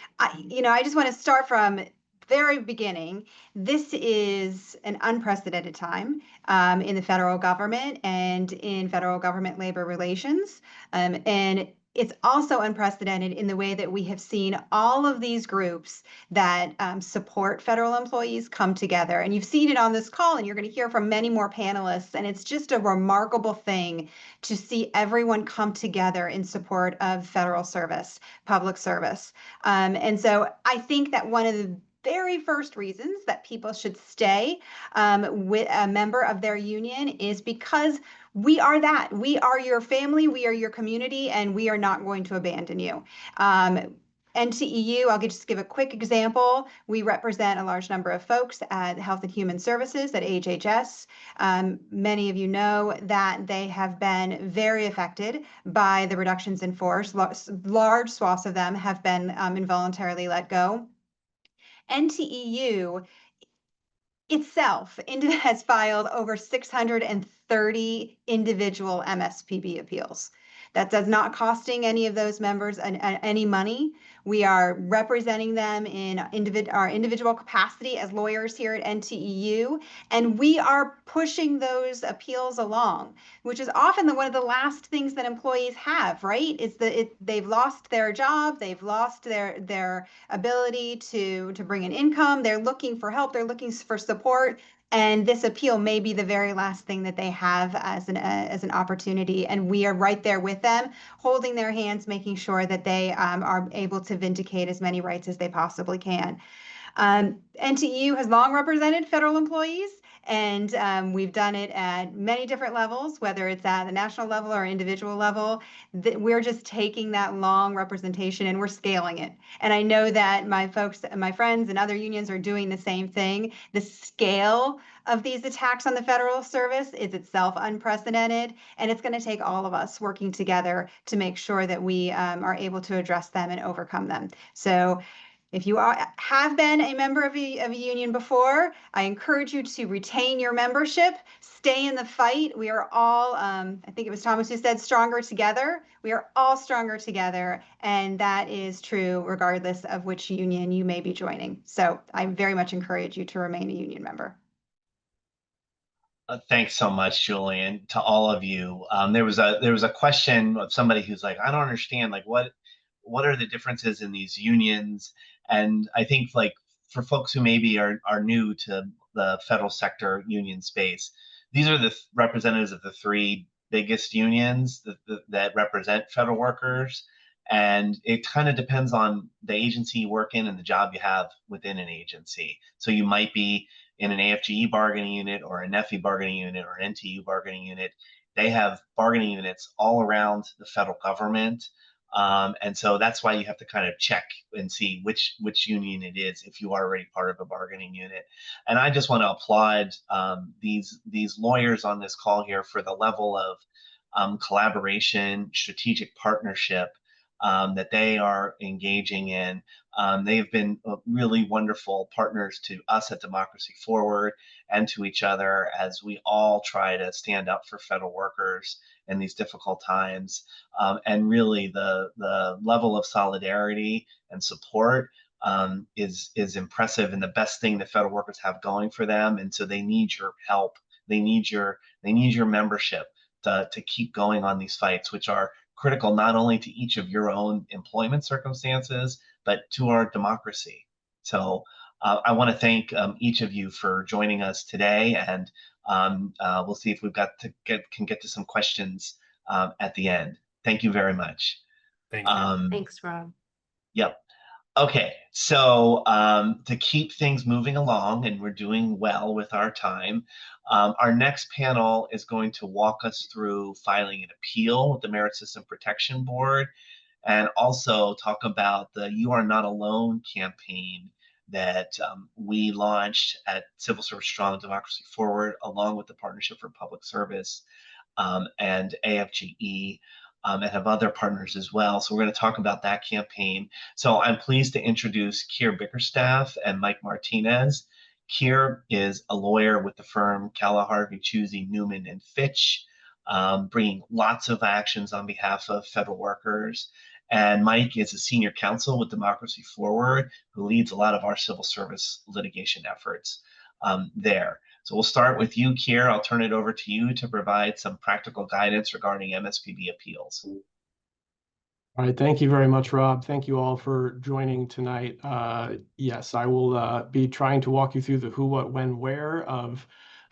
just want to start from very beginning. This is an unprecedented time in the federal government and in federal government labor relations. And it's also unprecedented in the way that we have seen all of these groups that support federal employees come together. And you've seen it on this call, and you're going to hear from many more panelists. And it's just a remarkable thing to see everyone come together in support of federal service, public service. And so I think that one of the very first reasons that people should stay with a member of their union is because we are that. We are your family, we are your community, and we are not going to abandon you. NTEU, I'll just give a quick example. We represent a large number of folks at Health and Human Services at HHS. Many of you know that they have been very affected by the reductions in force. Large swaths of them have been involuntarily let go. NTEU itself has filed over 630 individual MSPB appeals. That does not costing any of those members any money. We are representing them in our individual capacity as lawyers here at NTEU, and we are pushing those appeals along, which is often one of the last things that employees have, right? Is that they've lost their job, they've lost their ability to bring in income, they're looking for help, they're looking for support. And this appeal may be the very last thing that they have as an opportunity. And we are right there with them, holding their hands, making sure that they are able to vindicate as many rights as they possibly can. NTEU has long represented federal employees, and we've done it at many different levels, whether it's at the national level or individual level. We're just taking that long representation and we're scaling it. And I know that my friends and other unions are doing the same thing. The scale of these attacks on the federal service is itself unprecedented, and it's going to take all of us working together to make sure that we are able to address them and overcome them. So if you have been a member of a union before, I encourage you to retain your membership, stay in the fight. We are all, I think it was Thomas who said, stronger together. We are all stronger together, and that is true regardless of which union you may be joining. So I very much encourage you to remain a union member. Thanks so much, Julian. To all of you, there was a question of somebody who's like, I don't understand, like what are the differences in these unions? And I think like for folks who maybe are new to the federal sector union space, these are the representatives of the three biggest unions that represent federal workers. And it kind of depends on the agency you work in and the job you have within an agency. So you might be in an AFGE bargaining unit or a NEFI bargaining unit or an NTU bargaining unit. They have bargaining units all around the federal government. And so that's why you have to kind of check and see which union it is if you are already part of a bargaining unit. And I just want to applaud these lawyers on this call here for the level of collaboration, strategic partnership that they are engaging in. They've been really wonderful partners to us at Democracy Forward and to each other as we all try to stand up for federal workers in these difficult times. And really the level of solidarity and support is impressive and the best thing the federal workers have going for them. And so they need your help. They need your membership to keep going on these fights, which are critical not only to each of your own employment circumstances, but to our democracy. So I want to thank each of you for joining us today, and we'll see if can get to some questions at the end. Thank you very much. Thank you. Thanks, Rob. Yep. Okay, so to keep things moving along, and we're doing well with our time, our next panel is going to walk us through filing an appeal with the Merit System Protection Board, and also talk about the You Are Not Alone campaign that we launched at Civil Service Strong Democracy Forward, along with the Partnership for Public Service and AFGE, and have other partners as well. So we're going to talk about that campaign. So I'm pleased to introduce Keir Bickerstaff and Mike Martinez. Keir is a lawyer with the firm Calla-Harvey, Chusey, Newman, and Fitch, bringing lots of actions on behalf of federal workers. And Mike is a senior counsel with Democracy Forward, who leads a lot of our civil service litigation efforts there. So we'll start with you, Keir. I'll turn it over to you to provide some practical guidance regarding MSPB appeals. All right, thank you very much, Rob. Thank you all for joining tonight. Yes, I will be trying to walk you through the who, what, when, where of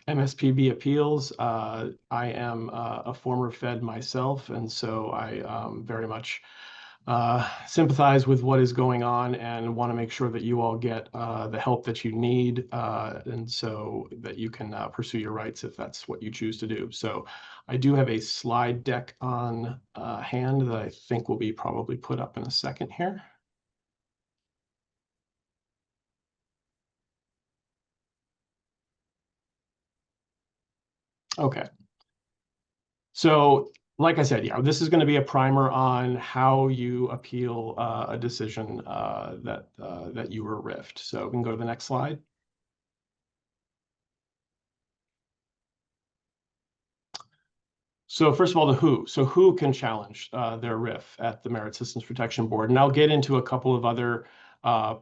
MSPB appeals. I am a former Fed myself, and so I very much sympathize with what is going on and want to make sure that you all get the help that you need, and so that you can pursue your rights if that's what you choose to do. So I do have a slide deck on hand that I think will be probably put up in a second here. Okay. So like I said, yeah, this is going to be a primer on how you appeal a decision that you were RIFed. So we can go to the next slide. So first of all, the who. So who can challenge their RIF at the Merit Systems Protection Board? And I'll get into a couple of other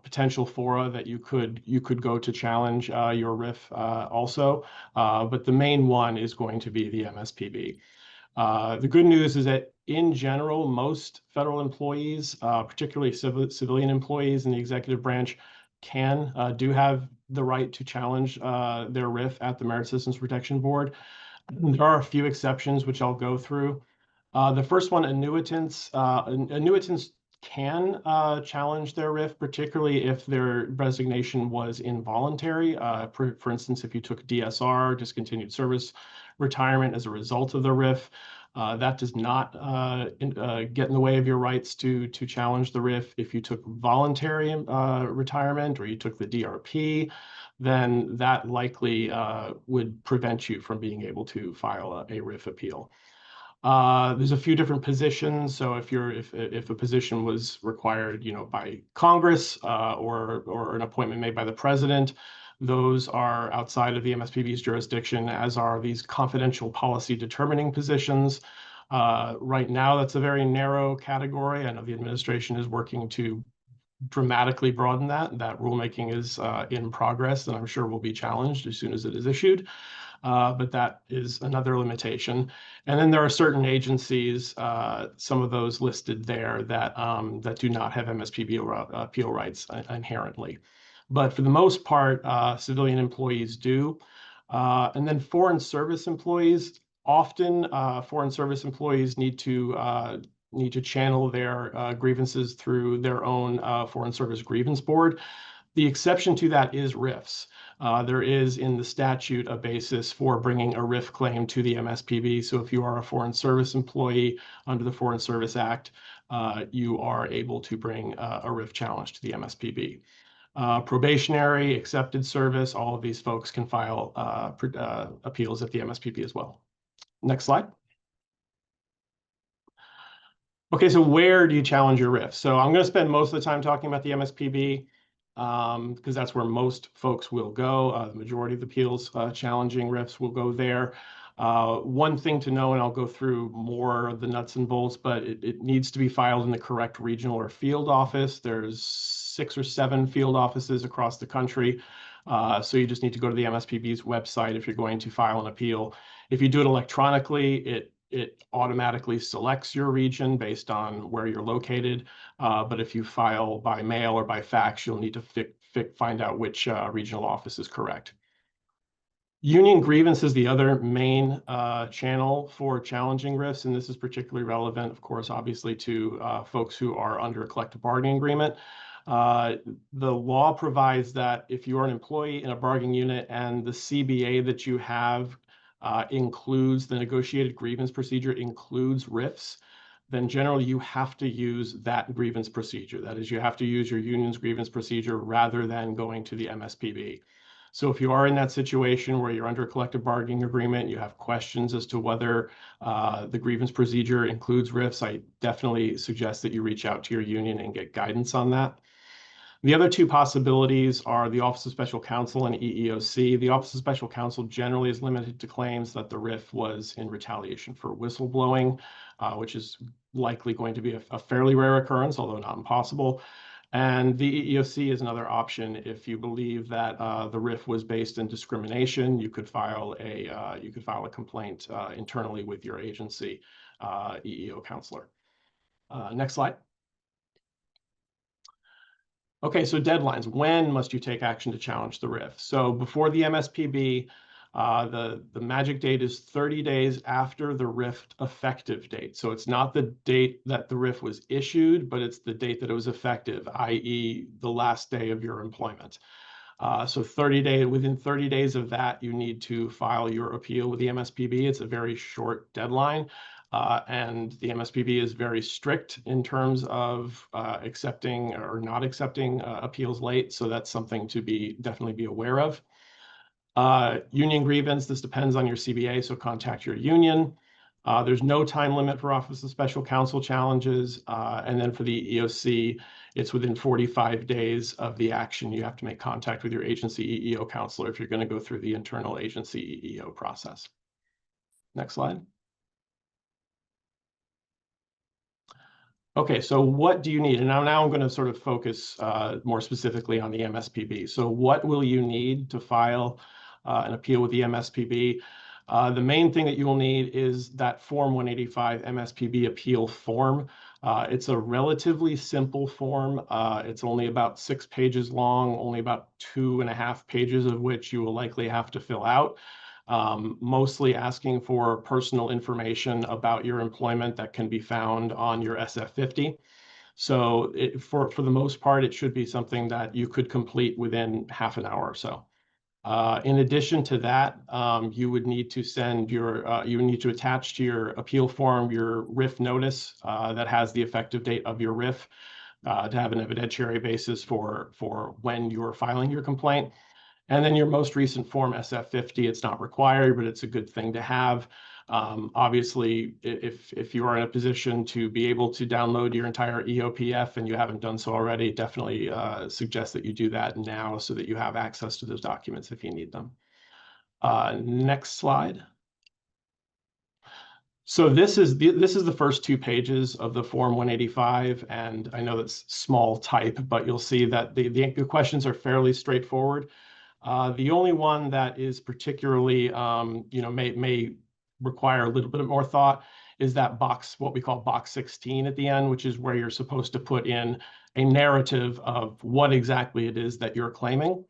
potential fora that you could go to challenge your RIF also. But the main one is going to be the MSPB. The good news is that in general, most federal employees, particularly civilian employees in the executive branch, do have the right to challenge their RIF at the Merit Systems Protection Board. There are a few exceptions, which I'll go through. The first one, annuitants. Annuitants can challenge their RIF, particularly if their resignation was involuntary. For instance, if you took DSR, discontinued service retirement, as a result of the RIF, that does not get in the way of your rights to challenge the RIF. If you took voluntary retirement, or you took the DRP, then that likely would prevent you from being able to file a RIF appeal. There's a few different positions. So if a position was required, by Congress or an appointment made by the president, those are outside of the MSPB's jurisdiction, as are these confidential policy determining positions. Right now, that's a very narrow category. I know the administration is working to dramatically broaden that. That rulemaking is in progress, and I'm sure will be challenged as soon as it is issued. But that is another limitation. And then there are certain agencies, some of those listed there, that do not have MSPB appeal rights inherently. But for the most part, civilian employees do. And then foreign service employees, often foreign service employees need to channel their grievances through their own Foreign Service Grievance Board. The exception to that is RIFs. There is in the statute a basis for bringing a RIF claim to the MSPB. So if you are a foreign service employee under the Foreign Service Act, you are able to bring a RIF challenge to the MSPB. Probationary, accepted service, all of these folks can file appeals at the MSPB as well. Next slide. Okay, so where do you challenge your RIF? So I'm going to spend most of the time talking about the MSPB because that's where most folks will go. The majority of the appeals challenging RIFs will go there. One thing to know, and I'll go through more of the nuts and bolts, but it needs to be filed in the correct regional or field office. There's 6 or 7 field offices across the country. So you just need to go to the MSPB's website if you're going to file an appeal. If you do it electronically, it automatically selects your region based on where you're located. But if you file by mail or by fax, you'll need to find out which regional office is correct. Union grievance is the other main channel for challenging RIFs, and this is particularly relevant, of course, obviously to folks who are under a collective bargaining agreement. The law provides that if you are an employee in a bargaining unit and the CBA that you have includes the negotiated grievance procedure, includes RIFs, then generally you have to use that grievance procedure. That is, you have to use your union's grievance procedure rather than going to the MSPB. So if you are in that situation where you're under a collective bargaining agreement, you have questions as to whether the grievance procedure includes RIFs, I definitely suggest that you reach out to your union and get guidance on that. The other two possibilities are the Office of Special Counsel and EEOC. The Office of Special Counsel generally is limited to claims that the RIF was in retaliation for whistleblowing, which is likely going to be a fairly rare occurrence, although not impossible. And the EEOC is another option if you believe that the RIF was based in discrimination. You could file a complaint internally with your agency EEO counselor. Next slide. Okay, so deadlines. When must you take action to challenge the RIF? So before the MSPB, the magic date is 30 days after the RIF effective date. So it's not the date that the RIF was issued, but it's the date that it was effective, i.e. the last day of your employment. So within 30 days of that, you need to file your appeal with the MSPB. It's a very short deadline. And the MSPB is very strict in terms of accepting or not accepting appeals late. So that's something to definitely be aware of. Union grievance, this depends on your CBA, so contact your union. There's no time limit for Office of Special Counsel challenges. And then for the EEOC, it's within 45 days of the action. You have to make contact with your agency EEO counselor if you're going to go through the internal agency EEO process. Next slide. Okay, so what do you need? And now I'm going to sort of focus more specifically on the MSPB. So what will you need to file an appeal with the MSPB? The main thing that you will need is that Form 185 MSPB appeal form. It's a relatively simple form. It's only about 6 pages long, only about 2.5 pages of which you will likely have to fill out. Mostly asking for personal information about your employment that can be found on your SF-50. So for the most part, it should be something that you could complete within half an hour or so. In addition to that, you would need to attach to your appeal form your RIF notice that has the effective date of your RIF to have an evidentiary basis for when you're filing your complaint. And then your most recent Form SF-50, it's not required, but it's a good thing to have. Obviously, if you are in a position to be able to download your entire EOPF and you haven't done so already, definitely suggest that you do that now so that you have access to those documents if you need them. Next slide. So this is the first 2 pages of the Form 185, and I know that's small type, but you'll see that the questions are fairly straightforward. The only one that is particularly, may require a little bit more thought is that box, what we call box 16 at the end, which is where you're supposed to put in a narrative of what exactly it is that you're claiming.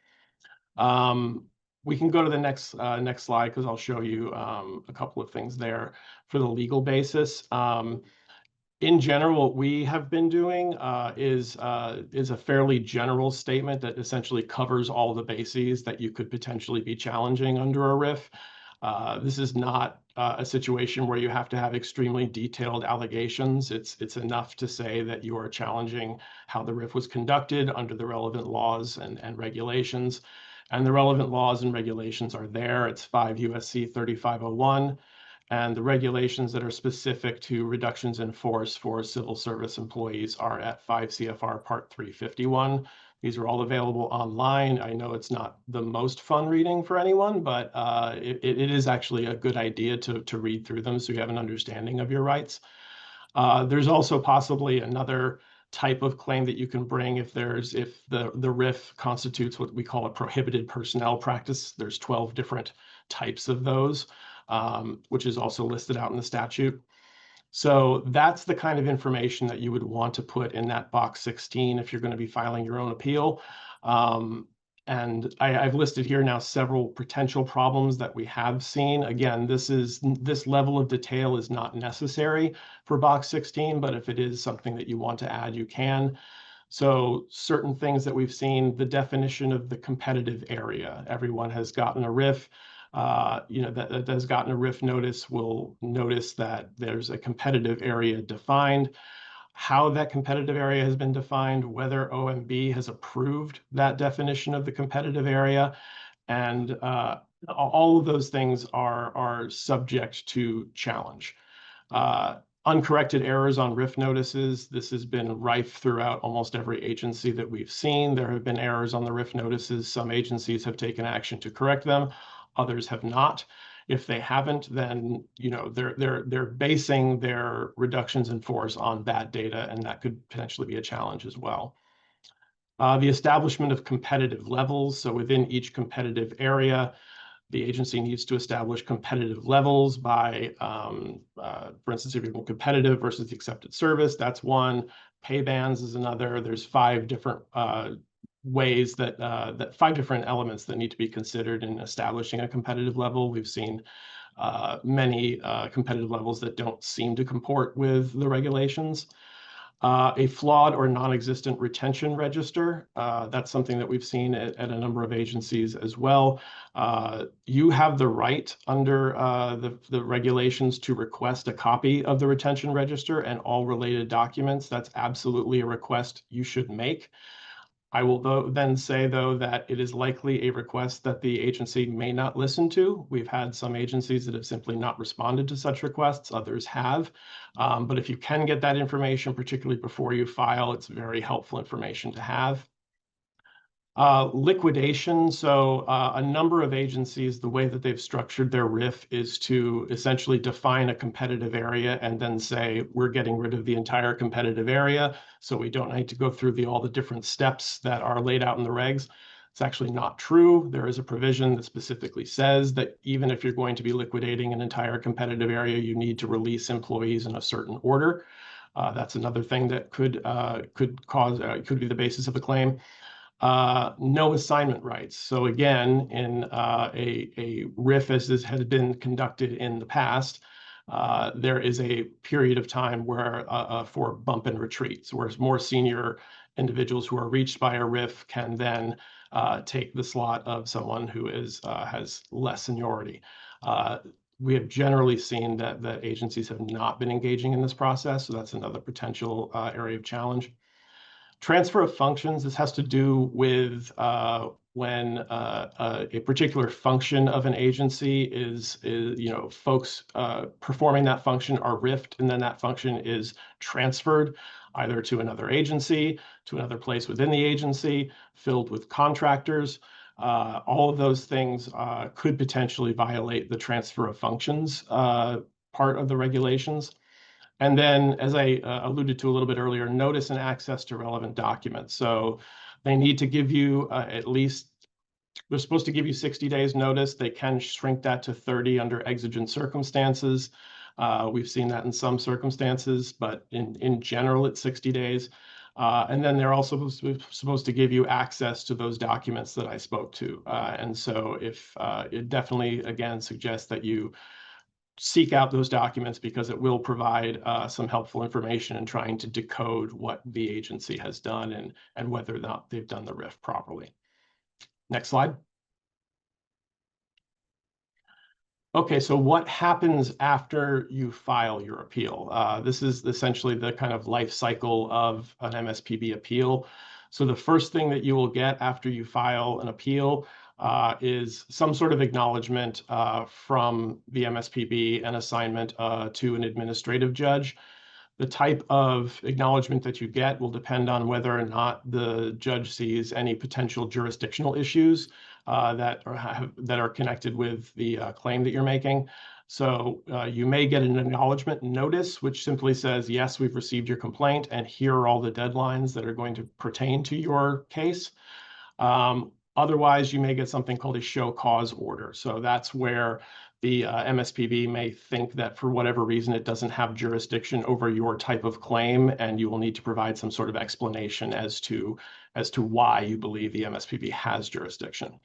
We can go to the next slide because I'll show you a couple of things there for the legal basis. In general, what we have been doing is a fairly general statement that essentially covers all the bases that you could potentially be challenging under a RIF. This is not a situation where you have to have extremely detailed allegations. It's enough to say that you are challenging how the RIF was conducted under the relevant laws and regulations. And the relevant laws and regulations are there. It's 5 U.S.C. 3501. And the regulations that are specific to reductions in force for civil service employees are at 5 CFR Part 351. These are all available online. I know it's not the most fun reading for anyone, but it is actually a good idea to read through them so you have an understanding of your rights. There's also possibly another type of claim that you can bring if the RIF constitutes what we call a prohibited personnel practice. There's 12 different types of those. Which is also listed out in the statute. So that's the kind of information that you would want to put in that box 16 if you're going to be filing your own appeal. And I've listed here now several potential problems that we have seen. Again, this level of detail is not necessary for box 16, but if it is something that you want to add, you can. So certain things that we've seen, the definition of the competitive area. Everyone has gotten a RIF, that has gotten a RIF notice will notice that there's a competitive area defined. How that competitive area has been defined, whether OMB has approved that definition of the competitive area, and all of those things are subject to challenge. Uncorrected errors on RIF notices. This has been rife throughout almost every agency that we've seen. There have been errors on the RIF notices. Some agencies have taken action to correct them, others have not. If they haven't, then they're basing their reductions in force on bad data, and that could potentially be a challenge as well. The establishment of competitive levels. So within each competitive area, the agency needs to establish competitive levels by, for instance, if you're competitive versus the accepted service, that's one. Pay bands is another. There's 5 different ways that 5 different elements that need to be considered in establishing a competitive level. We've seen many competitive levels that don't seem to comport with the regulations. A flawed or non-existent retention register. That's something that we've seen at a number of agencies as well. You have the right under the regulations to request a copy of the retention register and all related documents. That's absolutely a request you should make. I will then say, though, that it is likely a request that the agency may not listen to. We've had some agencies that have simply not responded to such requests. Others have. But if you can get that information, particularly before you file, it's very helpful information to have. Liquidation. So a number of agencies, the way that they've structured their RIF is to essentially define a competitive area and then say, we're getting rid of the entire competitive area, so we don't need to go through all the different steps that are laid out in the regs. It's actually not true. There is a provision that specifically says that even if you're going to be liquidating an entire competitive area, you need to release employees in a certain order. That's another thing that could be the basis of a claim. No assignment rights. So again, in a RIF as this had been conducted in the past, there is a period of time where for bump and retreats, where more senior individuals who are reached by a RIF can then take the slot of someone who has less seniority. We have generally seen that agencies have not been engaging in this process, so that's another potential area of challenge. Transfer of functions, this has to do with when a particular function of an agency is folks performing that function are RIF'd, and then that function is transferred either to another agency, to another place within the agency, filled with contractors. All of those things could potentially violate the transfer of functions part of the regulations. And then, as I alluded to a little bit earlier, notice and access to relevant documents. So they need to give you they're supposed to give you 60 days notice. They can shrink that to 30 under exigent circumstances. We've seen that in some circumstances, but in general, it's 60 days. And then they're also supposed to give you access to those documents that I spoke to. And so it definitely, again, suggests that you seek out those documents because it will provide some helpful information in trying to decode what the agency has done and whether or not they've done the RIF properly. Next slide. Okay, so what happens after you file your appeal? This is essentially the kind of life cycle of an MSPB appeal. So the first thing that you will get after you file an appeal is some sort of acknowledgement from the MSPB and assignment to an administrative judge. The type of acknowledgement that you get will depend on whether or not the judge sees any potential jurisdictional issues that are connected with the claim that you're making. So you may get an acknowledgement notice, which simply says, yes, we've received your complaint, and here are all the deadlines that are going to pertain to your case. Otherwise, you may get something called a show cause order. So that's where the MSPB may think that for whatever reason it doesn't have jurisdiction over your type of claim, and you will need to provide some sort of explanation as to why you believe the MSPB has jurisdiction.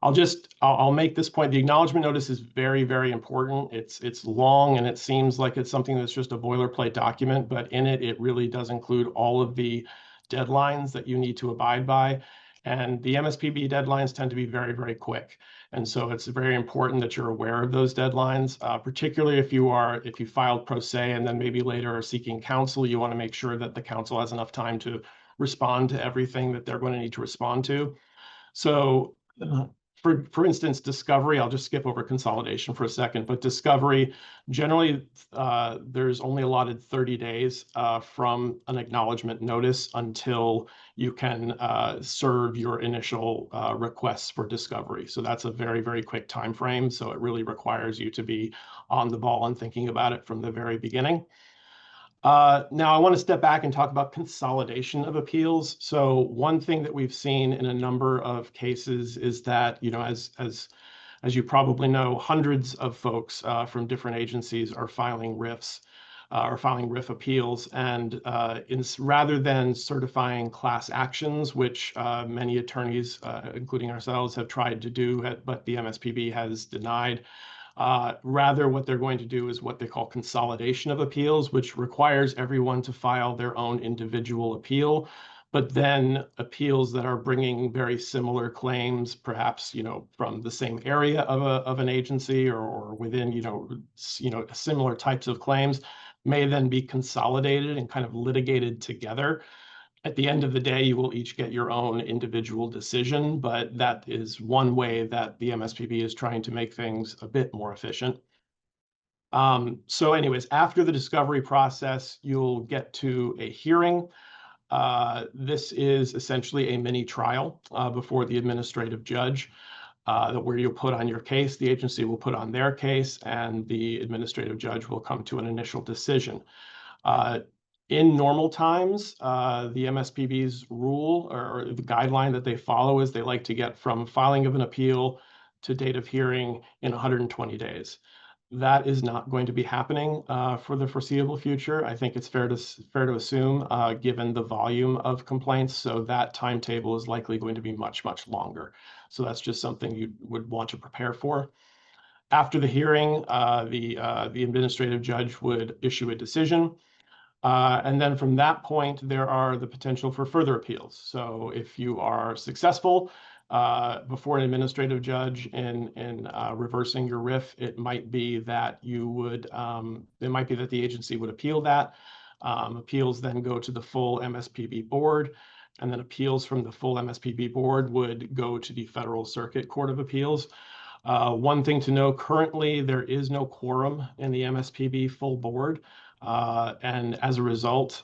I'll make this point. The acknowledgement notice is very, very important. It's long, and it seems like it's something that's just a boilerplate document, but in it really does include all of the deadlines that you need to abide by. And the MSPB deadlines tend to be very, very quick. And so it's very important that you're aware of those deadlines, particularly if you filed pro se and then maybe later are seeking counsel. You want to make sure that the counsel has enough time to respond to everything that they're going to need to respond to. So for instance, discovery, I'll just skip over consolidation for a second, but discovery, generally, there's only allotted 30 days from an acknowledgement notice until you can serve your initial requests for discovery. So that's a very, very quick time frame. So it really requires you to be on the ball and thinking about it from the very beginning. Now I want to step back and talk about consolidation of appeals. So one thing that we've seen in a number of cases is that, as you probably know, hundreds of folks from different agencies are filing RIFs or filing RIF appeals. And rather than certifying class actions, which many attorneys, including ourselves, have tried to do, but the MSPB has denied, rather, what they're going to do is what they call consolidation of appeals, which requires everyone to file their own individual appeal, but then appeals that are bringing very similar claims, perhaps from the same area of an agency or within similar types of claims, may then be consolidated and kind of litigated together. At the end of the day, you will each get your own individual decision, but that is one way that the MSPB is trying to make things a bit more efficient. So anyways, after the discovery process, you'll get to a hearing. This is essentially a mini trial before the administrative judge, where you'll put on your case, the agency will put on their case, and the administrative judge will come to an initial decision. In normal times, the MSPB's rule or the guideline that they follow is they like to get from filing of an appeal to date of hearing in 120 days. That is not going to be happening for the foreseeable future. I think it's fair to assume, given the volume of complaints, so that timetable is likely going to be much, much longer. So that's just something you would want to prepare for. After the hearing, the administrative judge would issue a decision. And then from that point, there are the potential for further appeals. So if you are successful before an administrative judge in reversing your RIF, it might be that the agency would appeal that. Appeals then go to the full MSPB board, and then appeals from the full MSPB board would go to the Federal Circuit Court of Appeals. One thing to know, currently there is no quorum in the MSPB full board. And as a result,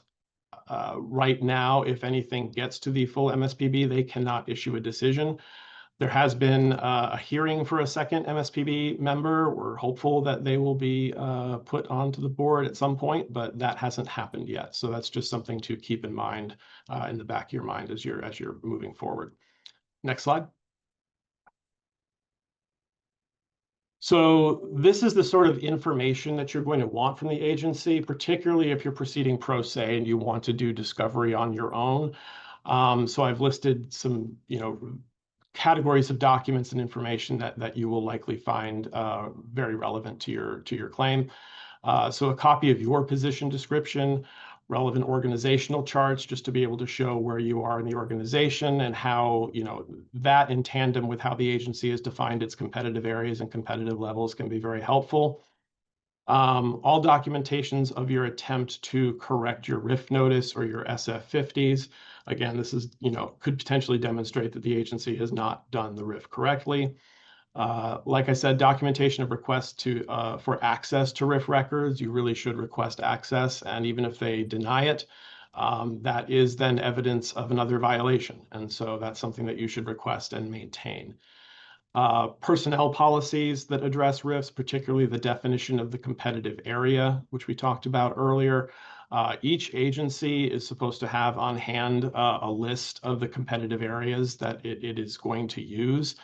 right now, if anything gets to the full MSPB, they cannot issue a decision. There has been a hearing for a second MSPB member. We're hopeful that they will be put onto the board at some point, but that hasn't happened yet. So that's just something to keep in mind in the back of your mind as you're moving forward. Next slide. So this is the sort of information that you're going to want from the agency, particularly if you're proceeding pro se and you want to do discovery on your own. So I've listed some, categories of documents and information that you will likely find very relevant to your claim. So a copy of your position description, relevant organizational charts, just to be able to show where you are in the organization and how, that in tandem with how the agency has defined its competitive areas and competitive levels can be very helpful. All documentations of your attempt to correct your RIF notice or your SF50s. Again, this is, could potentially demonstrate that the agency has not done the RIF correctly. Like I said, documentation of requests for access to RIF records. You really should request access, and even if they deny it, that is then evidence of another violation, and so that's something that you should request and maintain. Personnel policies that address RIFs, particularly the definition of the competitive area, which we talked about earlier. Each agency is supposed to have on hand a list of the competitive areas that it is going to use.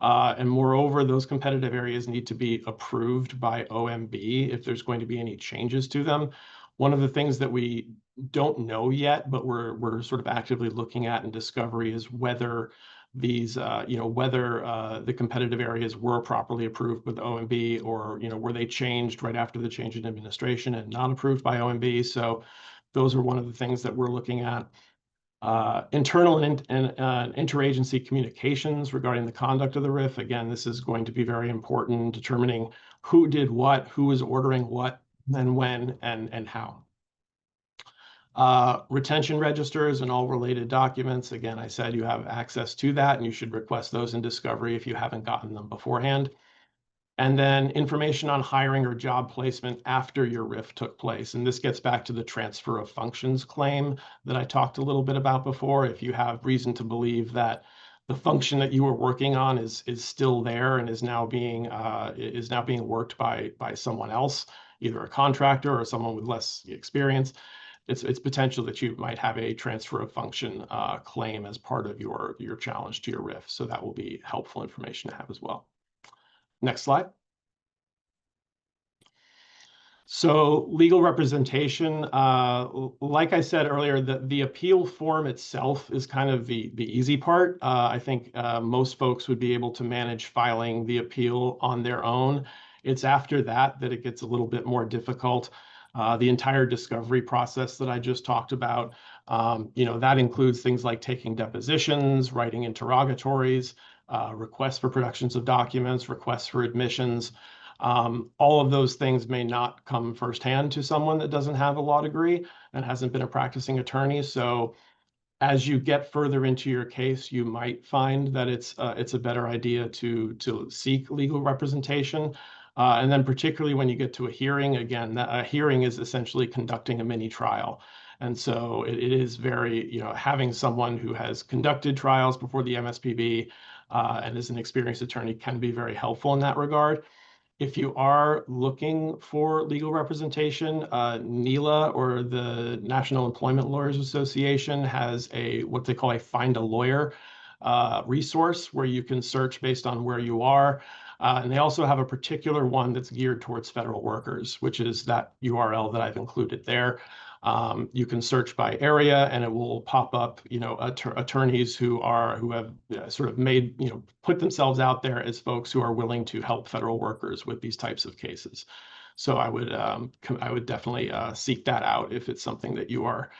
And moreover, those competitive areas need to be approved by OMB if there's going to be any changes to them. One of the things that we don't know yet, but we're sort of actively looking at in discovery is whether these, whether the competitive areas were properly approved with OMB, or, were they changed right after the change in administration and not approved by OMB. So those are one of the things that we're looking at. Internal and interagency communications regarding the conduct of the RIF. Again, this is going to be very important in determining who did what, who is ordering what, and when, and how. Retention registers and all related documents. Again, I said you have access to that, and you should request those in discovery if you haven't gotten them beforehand. And then information on hiring or job placement after your RIF took place. And this gets back to the transfer of functions claim that I talked a little bit about before. If you have reason to believe that the function that you were working on is still there and is now being worked by someone else, either a contractor or someone with less experience, it's potential that you might have a transfer of function claim as part of your challenge to your RIF. So that will be helpful information to have as well. Next slide. So legal representation, like I said earlier, the appeal form itself is kind of the easy part. I think most folks would be able to manage filing the appeal on their own. It's after that it gets a little bit more difficult. The entire discovery process that I just talked about, that includes things like taking depositions, writing interrogatories, requests for productions of documents, requests for admissions. All of those things may not come firsthand to someone that doesn't have a law degree and hasn't been a practicing attorney. So as you get further into your case, you might find that it's a better idea to seek legal representation. And then particularly when you get to a hearing, again, a hearing is essentially conducting a mini trial. And so it is very, having someone who has conducted trials before the MSPB and is an experienced attorney can be very helpful in that regard. If you are looking for legal representation, NELA, or the National Employment Lawyers Association, has what they call a Find a Lawyer resource where you can search based on where you are. And they also have a particular one that's geared towards federal workers, which is that URL that I've included there. You can search by area, and it will pop up, attorneys who have sort of made, put themselves out there as folks who are willing to help federal workers with these types of cases. So I would definitely seek that out if it's something that you are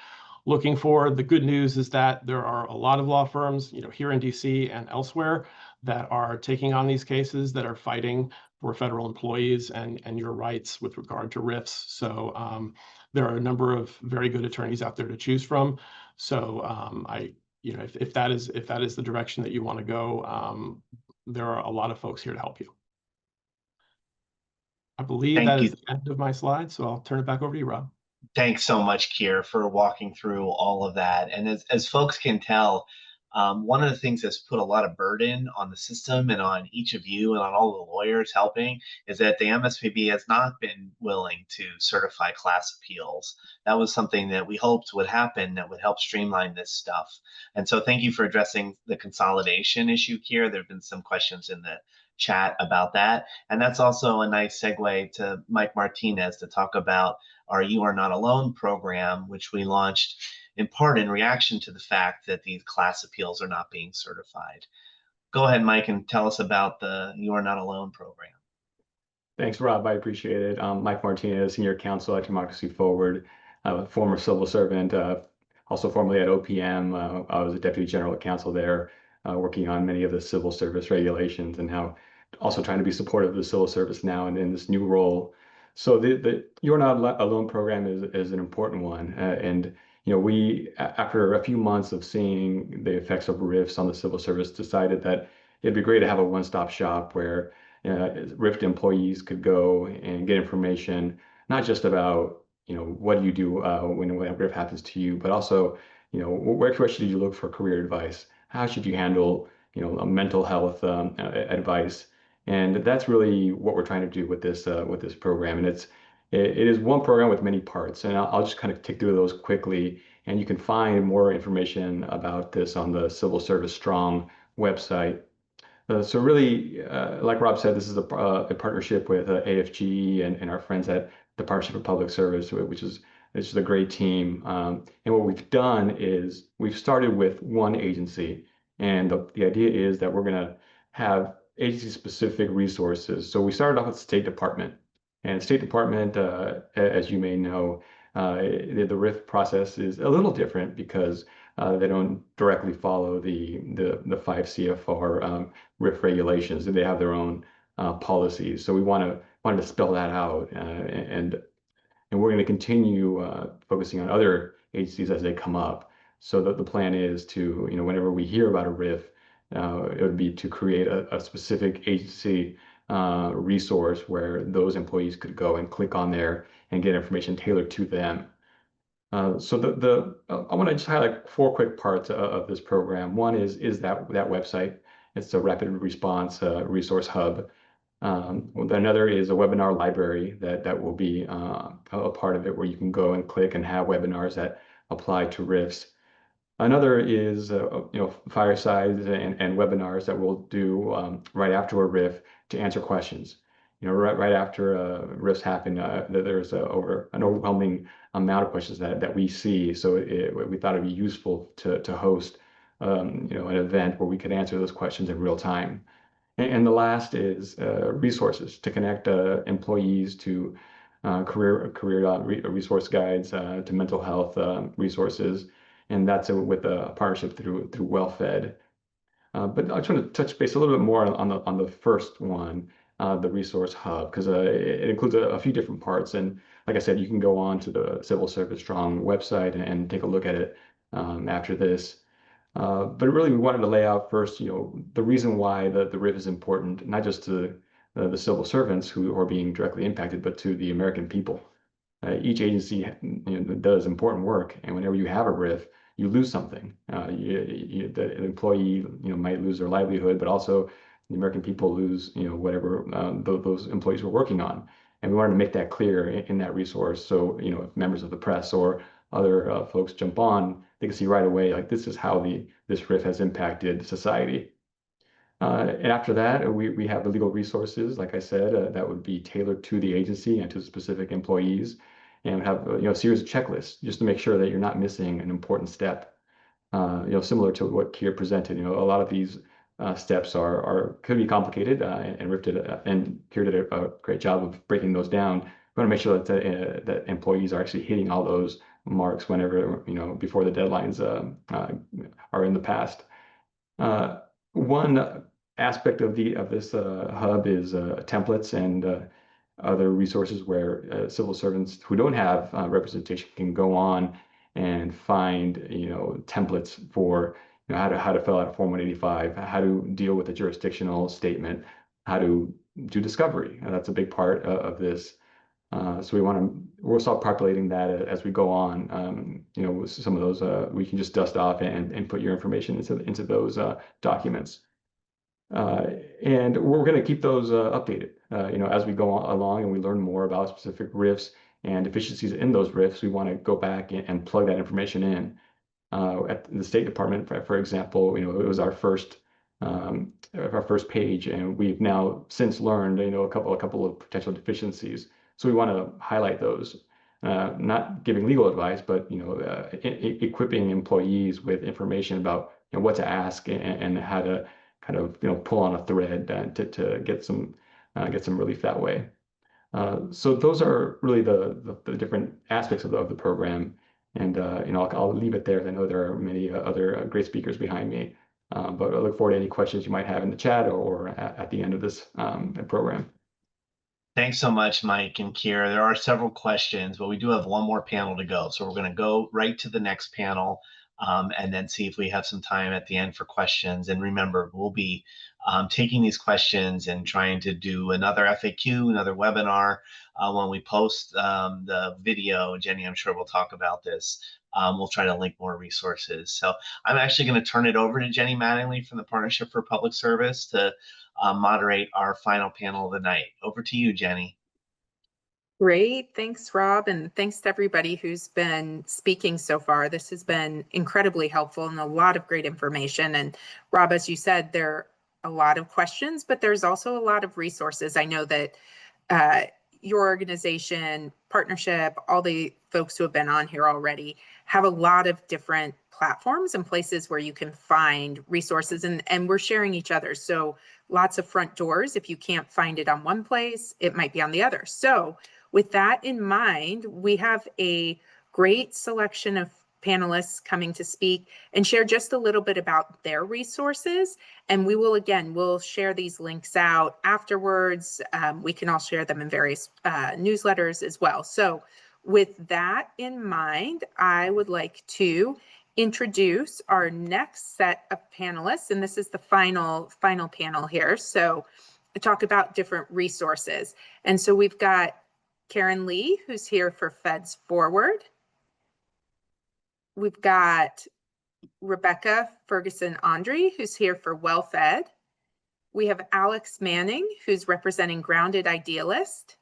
looking for. The good news is that there are a lot of law firms, here in DC and elsewhere, that are taking on these cases, that are fighting for federal employees and your rights with regard to RIFs. So there are a number of very good attorneys out there to choose from. So if that is the direction that you want to go, there are a lot of folks here to help you. I believe that is the end of my slide, so I'll turn it back over to you, Rob. Thanks so much, Keir, for walking through all of that. And as folks can tell, one of the things that's put a lot of burden on the system and on each of you and on all the lawyers helping is that the MSPB has not been willing to certify class appeals. That was something that we hoped would happen that would help streamline this stuff. And so thank you for addressing the consolidation issue, Keir. There have been some questions in the chat about that. And that's also a nice segue to Mike Martinez to talk about our You Are Not Alone program, which we launched in part in reaction to the fact that these class appeals are not being certified. Go ahead, Mike, and tell us about the You Are Not Alone program. Thanks, Rob. I appreciate it. Mike Martinez, Senior Counsel at Democracy Forward, former civil servant, also formerly at OPM. I was a Deputy General Counsel there, working on many of the civil service regulations and how also trying to be supportive of the civil service now and in this new role. So the You're Not Alone program is an important one. And we, after a few months of seeing the effects of RIFs on the civil service, decided that it'd be great to have a one-stop shop where RIF employees could go and get information, not just about, what do you do when a RIF happens to you, but also, where should you look for career advice? How should you handle, mental health advice? And that's really what we're trying to do with this program. And it is one program with many parts, and I'll just kind of tick through those quickly. And you can find more information about this on the Civil Service Strong website. So really, like Rob said, this is a partnership with AFG and our friends at the Partnership for Public Service, which is a great team. And what we've done is we've started with one agency, and the idea is that we're going to have agency-specific resources. So we started off with the State Department, and State Department, as you may know, the RIF process is a little different because they don't directly follow the 5 CFR RIF regulations. They have their own policies. So we wanted to spell that out, and we're going to continue focusing on other agencies as they come up. So that the plan is to, whenever we hear about a RIF, it would be to create a specific agency resource where those employees could go and click on there and get information tailored to them. So I want to just highlight 4 quick parts of this program. One is that website. It's a rapid response resource hub. Another is a webinar library that will be a part of it, where you can go and click and have webinars that apply to RIFs. Another is firesides and webinars that we'll do right after a RIF to answer questions. Right after RIFs happen, there's over an overwhelming amount of questions that we see. So we thought it'd be useful to host an event where we could answer those questions in real time. And the last is resources to connect employees to career resource guides, to mental health resources, and that's with a partnership through WellFed. But I just want to touch base a little bit more on the first one, the resource hub, because it includes a few different parts. And like I said, you can go on to the Civil Service Strong website and take a look at it after this. But really, we wanted to lay out first, the reason why the RIF is important, not just to the civil servants who are being directly impacted, but to the American people. Each agency does important work, and whenever you have a RIF, you lose something. The employee might lose their livelihood, but also the American people lose whatever those employees were working on. And we wanted to make that clear in that resource, so if members of the press or other folks jump on, they can see right away, like, this is how this RIF has impacted society. And after that, we have the legal resources, like I said, that would be tailored to the agency and to specific employees, and have a series of checklists just to make sure that you're not missing an important step. Similar to what Keir presented, a lot of these steps could be complicated, and RIF did and Keir did a great job of breaking those down. We want to make sure that employees are actually hitting all those marks whenever before the deadlines are in the past. One aspect of this hub is templates and other resources where civil servants who don't have representation can go on and find templates for how to fill out Form 185, how to deal with a jurisdictional statement, how to do discovery. And that's a big part of this. So we'll start populating that as we go on. Some of those we can just dust off and put your information into those documents. And we're going to keep those updated. As we go along and we learn more about specific RIFs and deficiencies in those RIFs, we want to go back and plug that information in. At the State Department, for example, it was our first page, and we've now since learned a couple of potential deficiencies. So we want to highlight those, not giving legal advice, but equipping employees with information about what to ask and how to kind of pull on a thread to get some relief that way. So those are really the different aspects of the program, and I'll leave it there. I know there are many other great speakers behind me, but I look forward to any questions you might have in the chat or at the end of this program. Thanks so much, Mike and Keir. There are several questions, but we do have one more panel to go. So we're going to go right to the next panel and then see if we have some time at the end for questions. And remember, we'll be taking these questions and trying to do another FAQ, another webinar when we post the video. Jenny, I'm sure we'll talk about this. We'll try to link more resources. So I'm actually going to turn it over to Jenny Mattingly from the Partnership for Public Service to moderate our final panel of the night. Over to you, Jenny. Great. Thanks, Rob. And thanks to everybody who's been speaking so far. This has been incredibly helpful and a lot of great information. And Rob, as you said, there a lot of questions, but there's also a lot of resources. I know that your organization, partnership, all the folks who have been on here already have a lot of different platforms and places where you can find resources, and we're sharing each other. So lots of front doors. If you can't find it on one place, it might be on the other. So with that in mind, we have a great selection of panelists coming to speak and share just a little bit about their resources. And we will, again, we'll share these links out afterwards. We can all share them in various newsletters as well. So with that in mind, I would like to introduce our next set of panelists. And this is the final panel here. So to talk about different resources. And so we've got Karen Lee, who's here for Feds Forward. We've got Rebecca Ferguson-Andre, who's here for WellFed. We have Alex Manning, who's representing Grounded Idealist.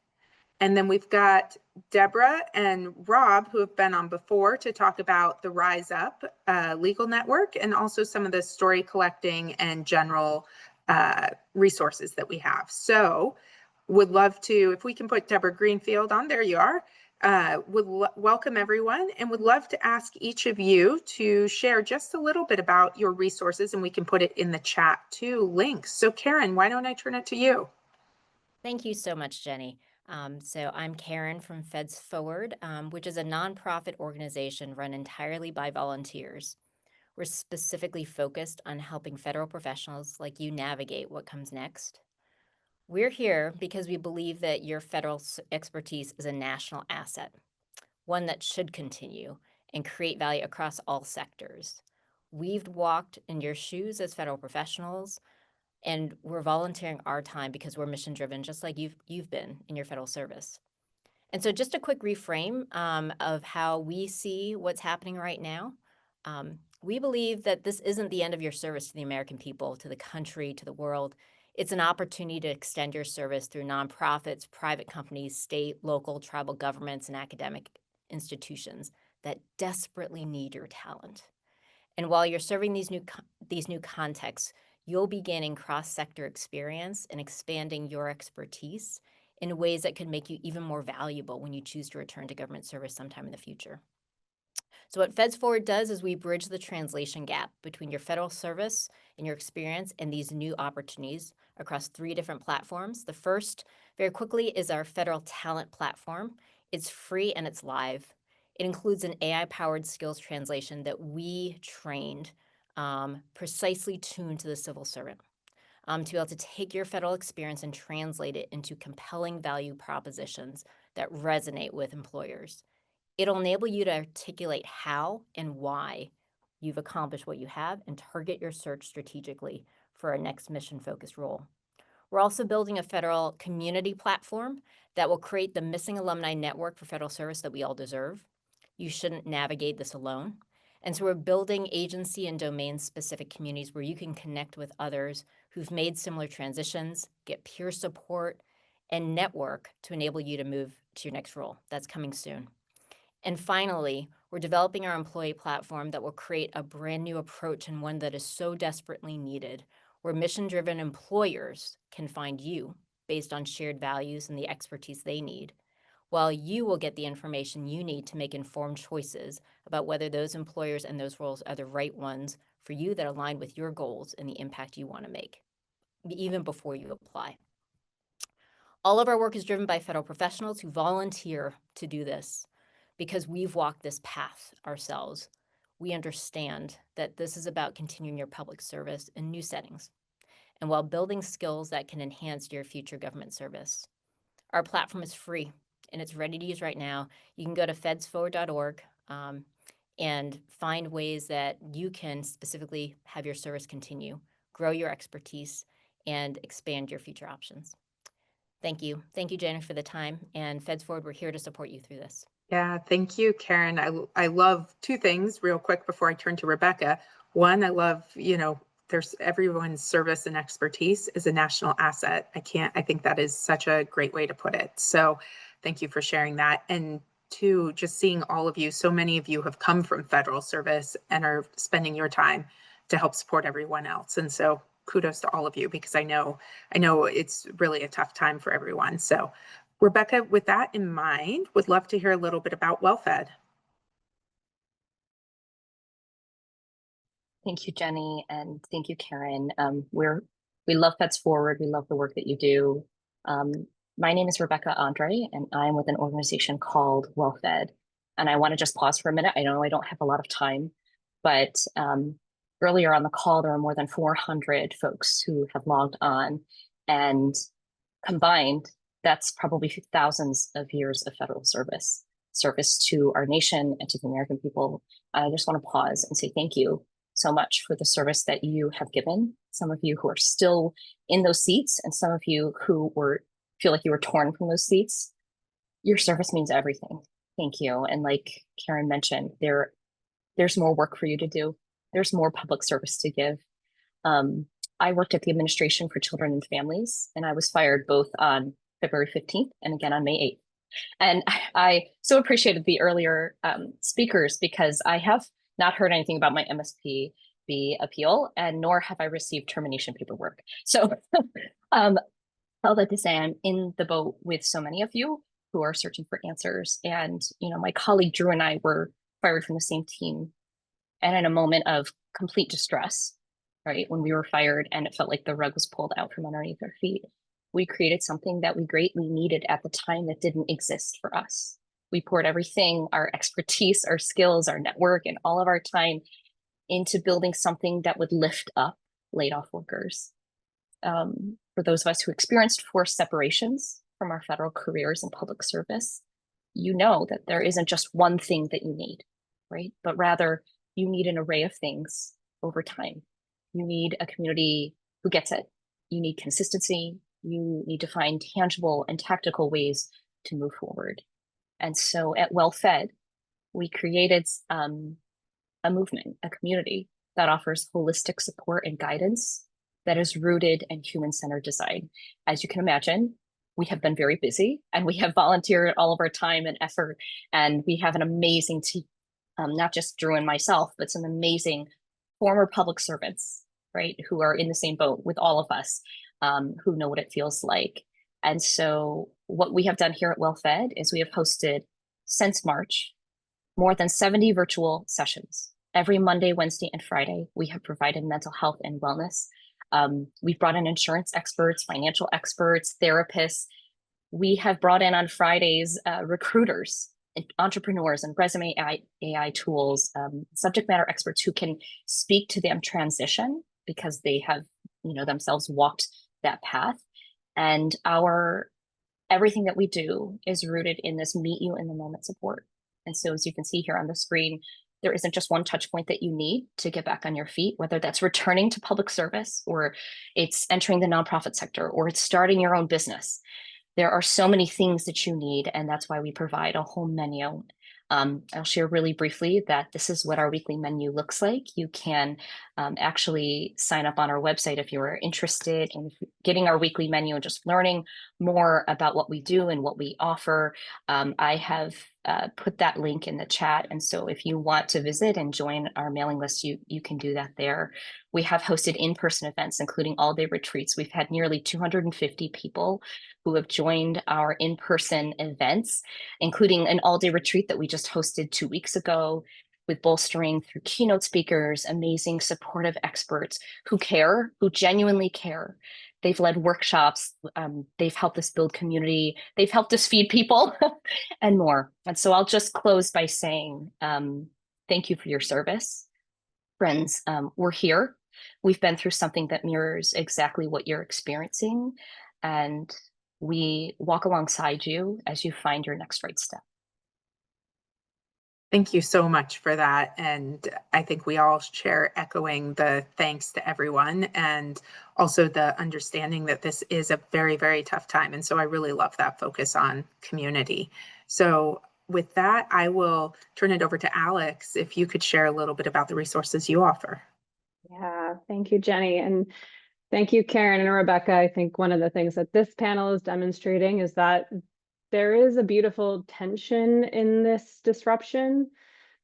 And then we've got Deborah and Rob, who have been on before to talk about the Rise Up legal network and also some of the story collecting and general resources that we have. So would love to, if we can put Deborah Greenfield on, there you are. Welcome everyone, and would love to ask each of you to share just a little bit about your resources, and we can put it in the chat too, links. So Karen, why don't I turn it to you? Thank you so much, Jenny. So I'm Karen from Feds Forward, which is a nonprofit organization run entirely by volunteers. We're specifically focused on helping federal professionals like you navigate what comes next. We're here because we believe that your federal expertise is a national asset, one that should continue and create value across all sectors. We've walked in your shoes as federal professionals, and we're volunteering our time because we're mission driven, just like you've been in your federal service. And so just a quick reframe of how we see what's happening right now. We believe that this isn't the end of your service to the American people, to the country, to the world. It's an opportunity to extend your service through nonprofits, private companies, state, local, tribal governments, and academic institutions that desperately need your talent. And while you're serving these new contexts, you'll be gaining cross-sector experience and expanding your expertise in ways that could make you even more valuable when you choose to return to government service sometime in the future. So what Feds Forward does is we bridge the translation gap between your federal service and your experience and these new opportunities across 3 different platforms. The first, very quickly, is our federal talent platform. It's free and it's live. It includes an AI-powered skills translation that we trained precisely tuned to the civil servant to be able to take your federal experience and translate it into compelling value propositions that resonate with employers. It'll enable you to articulate how and why you've accomplished what you have and target your search strategically for a next mission-focused role. We're also building a federal community platform that will create the missing alumni network for federal service that we all deserve. You shouldn't navigate this alone. And so we're building agency and domain-specific communities where you can connect with others who've made similar transitions, get peer support, and network to enable you to move to your next role. That's coming soon. And finally, we're developing our employee platform that will create a brand new approach and one that is so desperately needed, where mission-driven employers can find you based on shared values and the expertise they need, while you will get the information you need to make informed choices about whether those employers and those roles are the right ones for you that align with your goals and the impact you want to make, even before you apply. All of our work is driven by federal professionals who volunteer to do this because we've walked this path ourselves. We understand that this is about continuing your public service in new settings and while building skills that can enhance your future government service. Our platform is free and it's ready to use right now. You can go to fedsforward.org and find ways that you can specifically have your service continue, grow your expertise, and expand your future options. Thank you. Thank you, Jenny, for the time. And Feds Forward, we're here to support you through this. Yeah, thank you, Karen. I love 2 things real quick before I turn to Rebecca. One, I love, there's everyone's service and expertise is a national asset. I think that is such a great way to put it. So thank you for sharing that. And 2, just seeing all of you, so many of you have come from federal service and are spending your time to help support everyone else. And so kudos to all of you, because I know it's really a tough time for everyone. So Rebecca, with that in mind, would love to hear a little bit about WellFed. Thank you, Jenny, and thank you, Karen. We love Pets Forward. We love the work that you do. My name is Rebecca Andre, and I'm with an organization called WellFed. And I want to just pause for a minute. I know I don't have a lot of time, but earlier on the call, there are more than 400 folks who have logged on, and combined, that's probably thousands of years of federal service to our nation and to the American people. I just want to pause and say thank you so much for the service that you have given. Some of you who are still in those seats, and some of you who feel like you were torn from those seats. Your service means everything. Thank you. And like Karen mentioned, there's more work for you to do. There's more public service to give. I worked at the Administration for Children and Families, and I was fired both on February 15th and again on May 8th. And I so appreciated the earlier speakers, because I have not heard anything about my MSPB appeal, and nor have I received termination paperwork. So all that to say, I'm in the boat with so many of you who are searching for answers. And, my colleague Drew and I were fired from the same team, and in a moment of complete distress, right, when we were fired and it felt like the rug was pulled out from underneath our feet, we created something that we greatly needed at the time that didn't exist for us. We poured everything, our expertise, our skills, our network, and all of our time into building something that would lift up laid off workers. For those of us who experienced forced separations from our federal careers in public service, you know that there isn't just one thing that you need, right? But rather, you need an array of things over time. You need a community who gets it. You need consistency. You need to find tangible and tactical ways to move forward. And so at WellFed, we created a movement, a community that offers holistic support and guidance that is rooted in human-centered design. As you can imagine, we have been very busy, and we have volunteered all of our time and effort, and we have an amazing team, not just Drew and myself, but some amazing former public servants, right, who are in the same boat with all of us, who know what it feels like. And so what we have done here at WellFed is we have hosted, since March, more than 70 virtual sessions. Every Monday, Wednesday, and Friday, we have provided mental health and wellness. We've brought in insurance experts, financial experts, therapists. We have brought in on Fridays recruiters, entrepreneurs, and resume AI tools, subject matter experts who can speak to them transition because they have, themselves walked that path. And everything that we do is rooted in this meet you in the moment support. And so as you can see here on the screen, there isn't just one touch point that you need to get back on your feet, whether that's returning to public service, or it's entering the nonprofit sector, or it's starting your own business. There are so many things that you need, and that's why we provide a whole menu. I'll share really briefly that this is what our weekly menu looks like. You can actually sign up on our website if you're interested in getting our weekly menu and just learning more about what we do and what we offer. I have put that link in the chat. And so if you want to visit and join our mailing list, you can do that there. We have hosted in-person events, including all-day retreats. We've had nearly 250 people who have joined our in-person events, including an all-day retreat that we just hosted 2 weeks ago, with bolstering through keynote speakers, amazing supportive experts who care, who genuinely care. They've led workshops, they've helped us build community, they've helped us feed people and more. And so I'll just close by saying, thank you for your service. Friends, we're here. We've been through something that mirrors exactly what you're experiencing, and we walk alongside you as you find your next right step. Thank you so much for that. And I think we all share echoing the thanks to everyone, and also the understanding that this is a very, very tough time. And so I really love that focus on community. So with that, I will turn it over to Alex, if you could share a little bit about the resources you offer. Yeah, thank you, Jenny. And thank you, Karen and Rebecca. I think one of the things that this panel is demonstrating is that there is a beautiful tension in this disruption.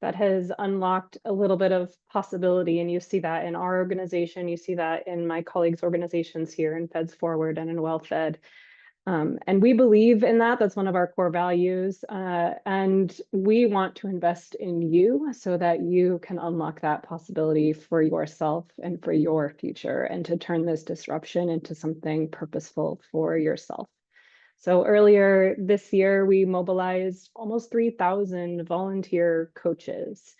that has unlocked a little bit of possibility. And you see that in our organization, you see that in my colleagues' organizations here in Feds Forward and in WellFed. And we believe in that. That's one of our core values. And we want to invest in you so that you can unlock that possibility for yourself and for your future, and to turn this disruption into something purposeful for yourself. So earlier this year, we mobilized almost 3,000 volunteer coaches.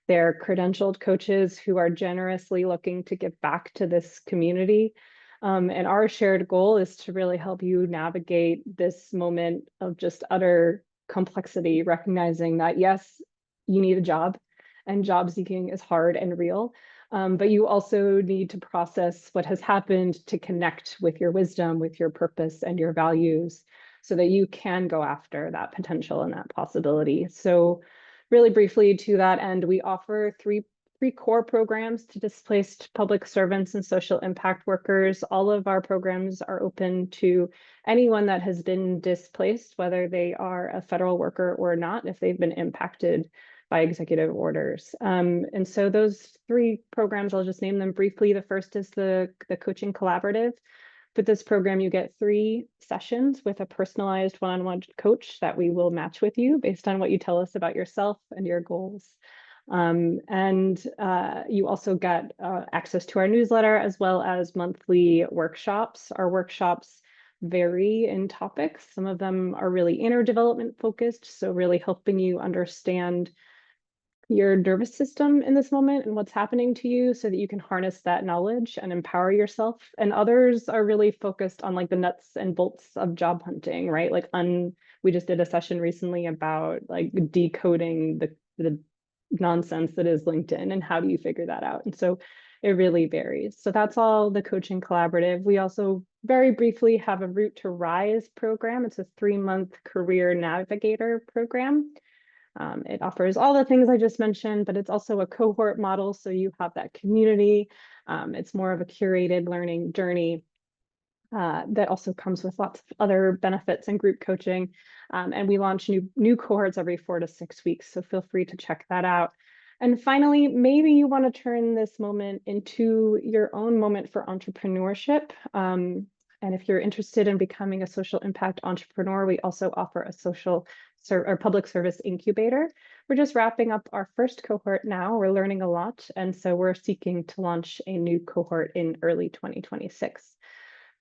They're credentialed coaches who are generously looking to give back to this community. And our shared goal is to really help you navigate this moment of just utter complexity, recognizing that, yes, you need a job and job seeking is hard and real. But you also need to process what has happened to connect with your wisdom, with your purpose and your values, so that you can go after that potential and that possibility. So really briefly to that end, we offer three core programs to displaced public servants and social impact workers. All of our programs are open to anyone that has been displaced, whether they are a federal worker or not, if they've been impacted by executive orders. And so those three programs, I'll just name them briefly. The first is the Coaching Collaborative. With this program, you get 3 sessions with a personalized one-on-one coach that we will match with you based on what you tell us about yourself and your goals. You also get access to our newsletter, as well as monthly workshops. Our workshops vary in topics. Some of them are really inner development focused, so really helping you understand your nervous system in this moment and what's happening to you so that you can harness that knowledge and empower yourself. And others are really focused on like the nuts and bolts of job hunting, right? Like we just did a session recently about like decoding the nonsense that is LinkedIn and how do you figure that out? And so it really varies. So that's all the Coaching Collaborative. We also very briefly have a Route to Rise program. It's a 3-month career navigator program. It offers all the things I just mentioned, but it's also a cohort model. So you have that community. It's more of a curated learning journey that also comes with lots of other benefits and group coaching. And we launch new cohorts every 4 to 6 weeks. So feel free to check that out. And finally, maybe you want to turn this moment into your own moment for entrepreneurship. And if you're interested in becoming a social impact entrepreneur, we also offer a public service incubator. We're just wrapping up our first cohort now. We're learning a lot. And so we're seeking to launch a new cohort in early 2026.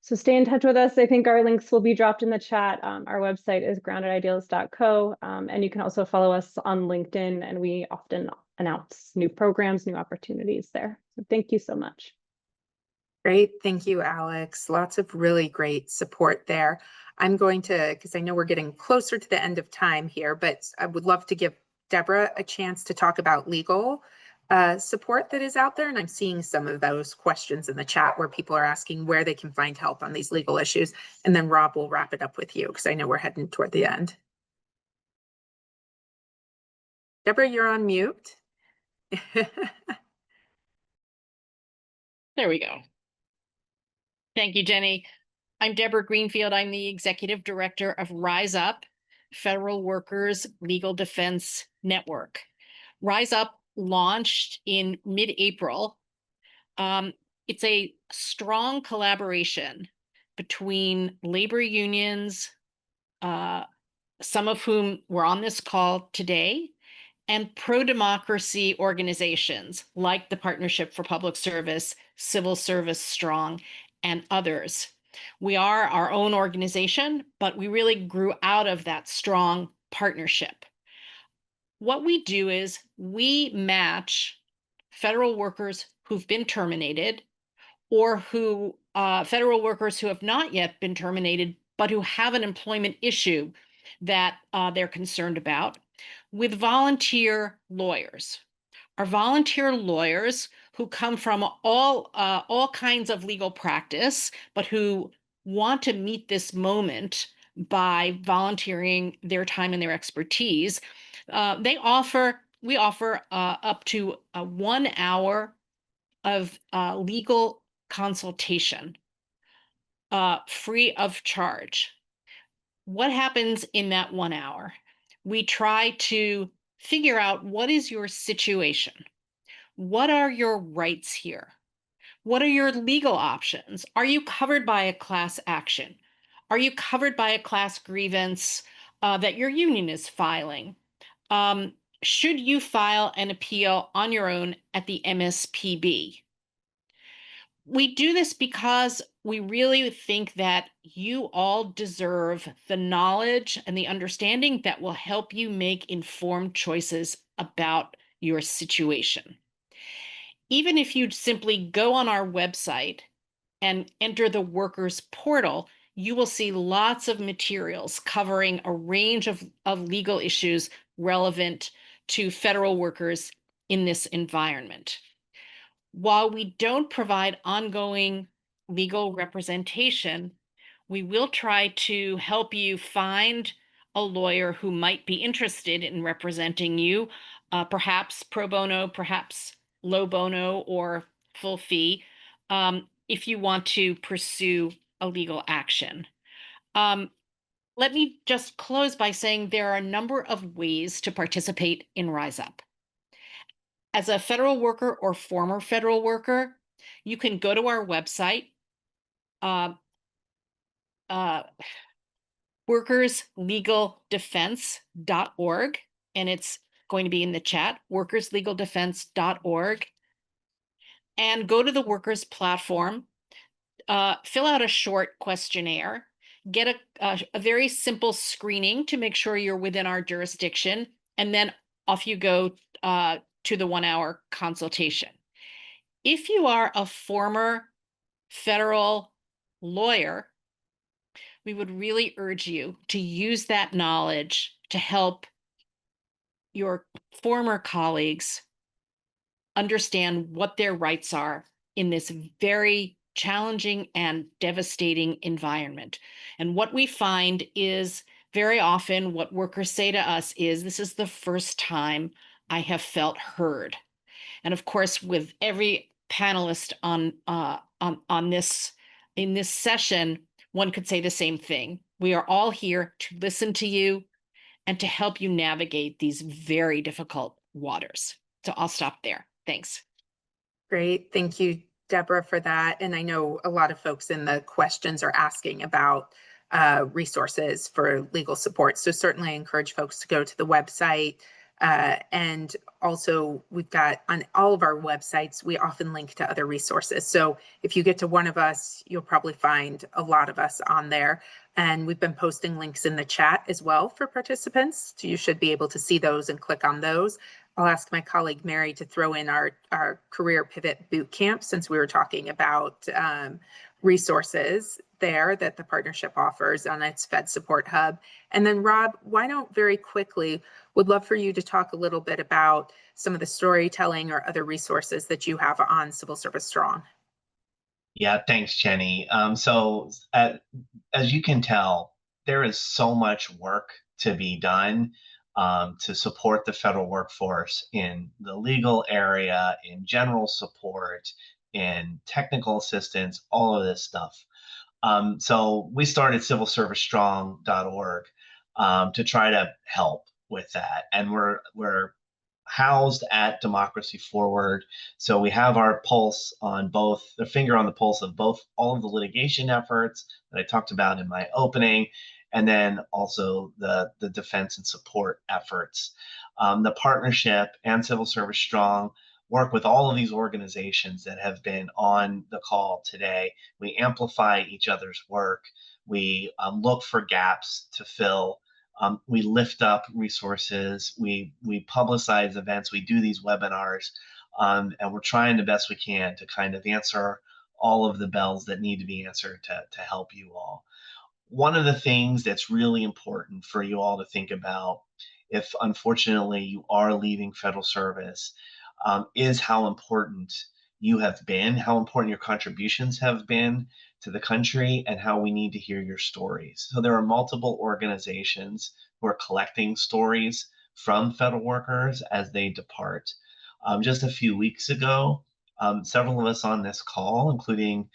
So stay in touch with us. I think our links will be dropped in the chat. Our website is groundedideals.co. And you can also follow us on LinkedIn, and we often announce new programs, new opportunities there. So thank you so much. Great. Thank you, Alex. Lots of really great support there. I'm going to, because I know we're getting closer to the end of time here, but I would love to give Deborah a chance to talk about legal support that is out there. And I'm seeing some of those questions in the chat where people are asking where they can find help on these legal issues. And then Rob will wrap it up with you because I know we're heading toward the end. Deborah, you're on mute. There we go. Thank you, Jenny. I'm Deborah Greenfield. I'm the Executive Director of Rise Up, Federal Workers Legal Defense Network. Rise Up launched in mid-April. It's a strong collaboration between labor unions, some of whom were on this call today, and pro-democracy organizations like the Partnership for Public Service, Civil Service Strong, and others. We are our own organization, but we really grew out of that strong partnership. What we do is we match federal workers who've been terminated, or federal workers who have not yet been terminated, but who have an employment issue that they're concerned about, with volunteer lawyers. Our volunteer lawyers who come from all kinds of legal practice, but who want to meet this moment by volunteering their time and their expertise. We offer up to 1 hour of legal consultation, free of charge. What happens in that 1 hour? We try to figure out what is your situation. What are your rights here? What are your legal options? Are you covered by a class action? Are you covered by a class grievance that your union is filing? Should you file an appeal on your own at the MSPB? We do this because we really think that you all deserve the knowledge and the understanding that will help you make informed choices about your situation. Even if you simply go on our website and enter the workers portal, you will see lots of materials covering a range of legal issues relevant to federal workers in this environment. While we don't provide ongoing legal representation, we will try to help you find a lawyer who might be interested in representing you, perhaps pro bono, perhaps low bono, or full fee, if you want to pursue a legal action. Let me just close by saying there are a number of ways to participate in Rise Up. As a federal worker or former federal worker, you can go to our website, workerslegaldefense.org, and it's going to be in the chat, workerslegaldefense.org, and go to the workers platform, fill out a short questionnaire, get a very simple screening to make sure you're within our jurisdiction, and then off you go to the 1-hour consultation. If you are a former federal lawyer, we would really urge you to use that knowledge to help your former colleagues understand what their rights are in this very challenging and devastating environment. And what we find is very often what workers say to us is, this is the first time I have felt heard. And of course, with every panelist on this in this session, one could say the same thing. We are all here to listen to you and to help you navigate these very difficult waters. So I'll stop there. Thanks. Great. Thank you, Deborah, for that. And I know a lot of folks in the questions are asking about resources for legal support. So certainly I encourage folks to go to the website. And also we've got on all of our websites, we often link to other resources. So if you get to one of us, you'll probably find a lot of us on there. And we've been posting links in the chat as well for participants. So you should be able to see those and click on those. I'll ask my colleague Mary to throw in our Career Pivot Bootcamp, since we were talking about resources there that the partnership offers on its FedSupport hub. And then Rob, why don't very quickly, would love for you to talk a little bit about some of the storytelling or other resources that you have on Civil Service Strong. Yeah, thanks, Jenny. As you can tell, there is so much work to be done to support the federal workforce in the legal area, in general support, in technical assistance, all of this stuff. So we started civilservicestrong.org to try to help with that, and we're housed at Democracy Forward. So we have our pulse on both, the finger on the pulse of both all of the litigation efforts that I talked about in my opening, and then also the defense and support efforts. The partnership and Civil Service Strong work with all of these organizations that have been on the call today. We amplify each other's work. We look for gaps to fill. We lift up resources. We publicize events. We do these webinars, and we're trying the best we can to kind of answer all of the bells that need to be answered to help you all. One of the things that's really important for you all to think about, if unfortunately you are leaving federal service, is how important you have been, how important your contributions have been to the country, and how we need to hear your stories. So there are multiple organizations who are collecting stories from federal workers as they depart. Just a few weeks ago, several of us on this call, including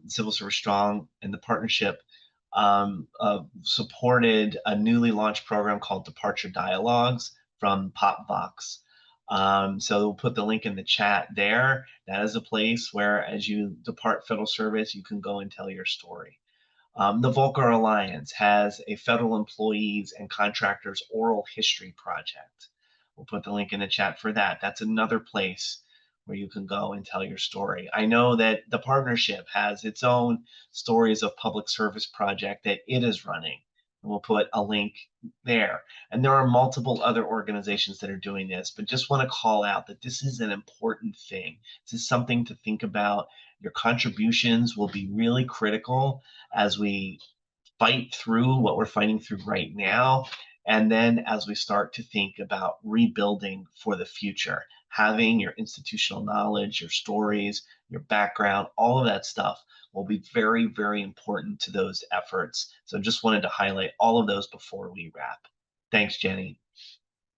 Civil Service Strong and the partnership, supported a newly launched program called Departure Dialogues from PopVox. So we'll put the link in the chat there. That is a place where, as you depart federal service, you can go and tell your story. The Volcker Alliance has a federal employees and contractors oral history project. We'll put the link in the chat for that. That's another place where you can go and tell your story. I know that the partnership has its own stories of public service project that it is running. And we'll put a link there. And there are multiple other organizations that are doing this, but just want to call out that this is an important thing. This is something to think about. Your contributions will be really critical as we fight through what we're fighting through right now. And then as we start to think about rebuilding for the future, having your institutional knowledge, your stories, your background, all of that stuff will be very, very important to those efforts. So just wanted to highlight all of those before we wrap. Thanks, Jenny.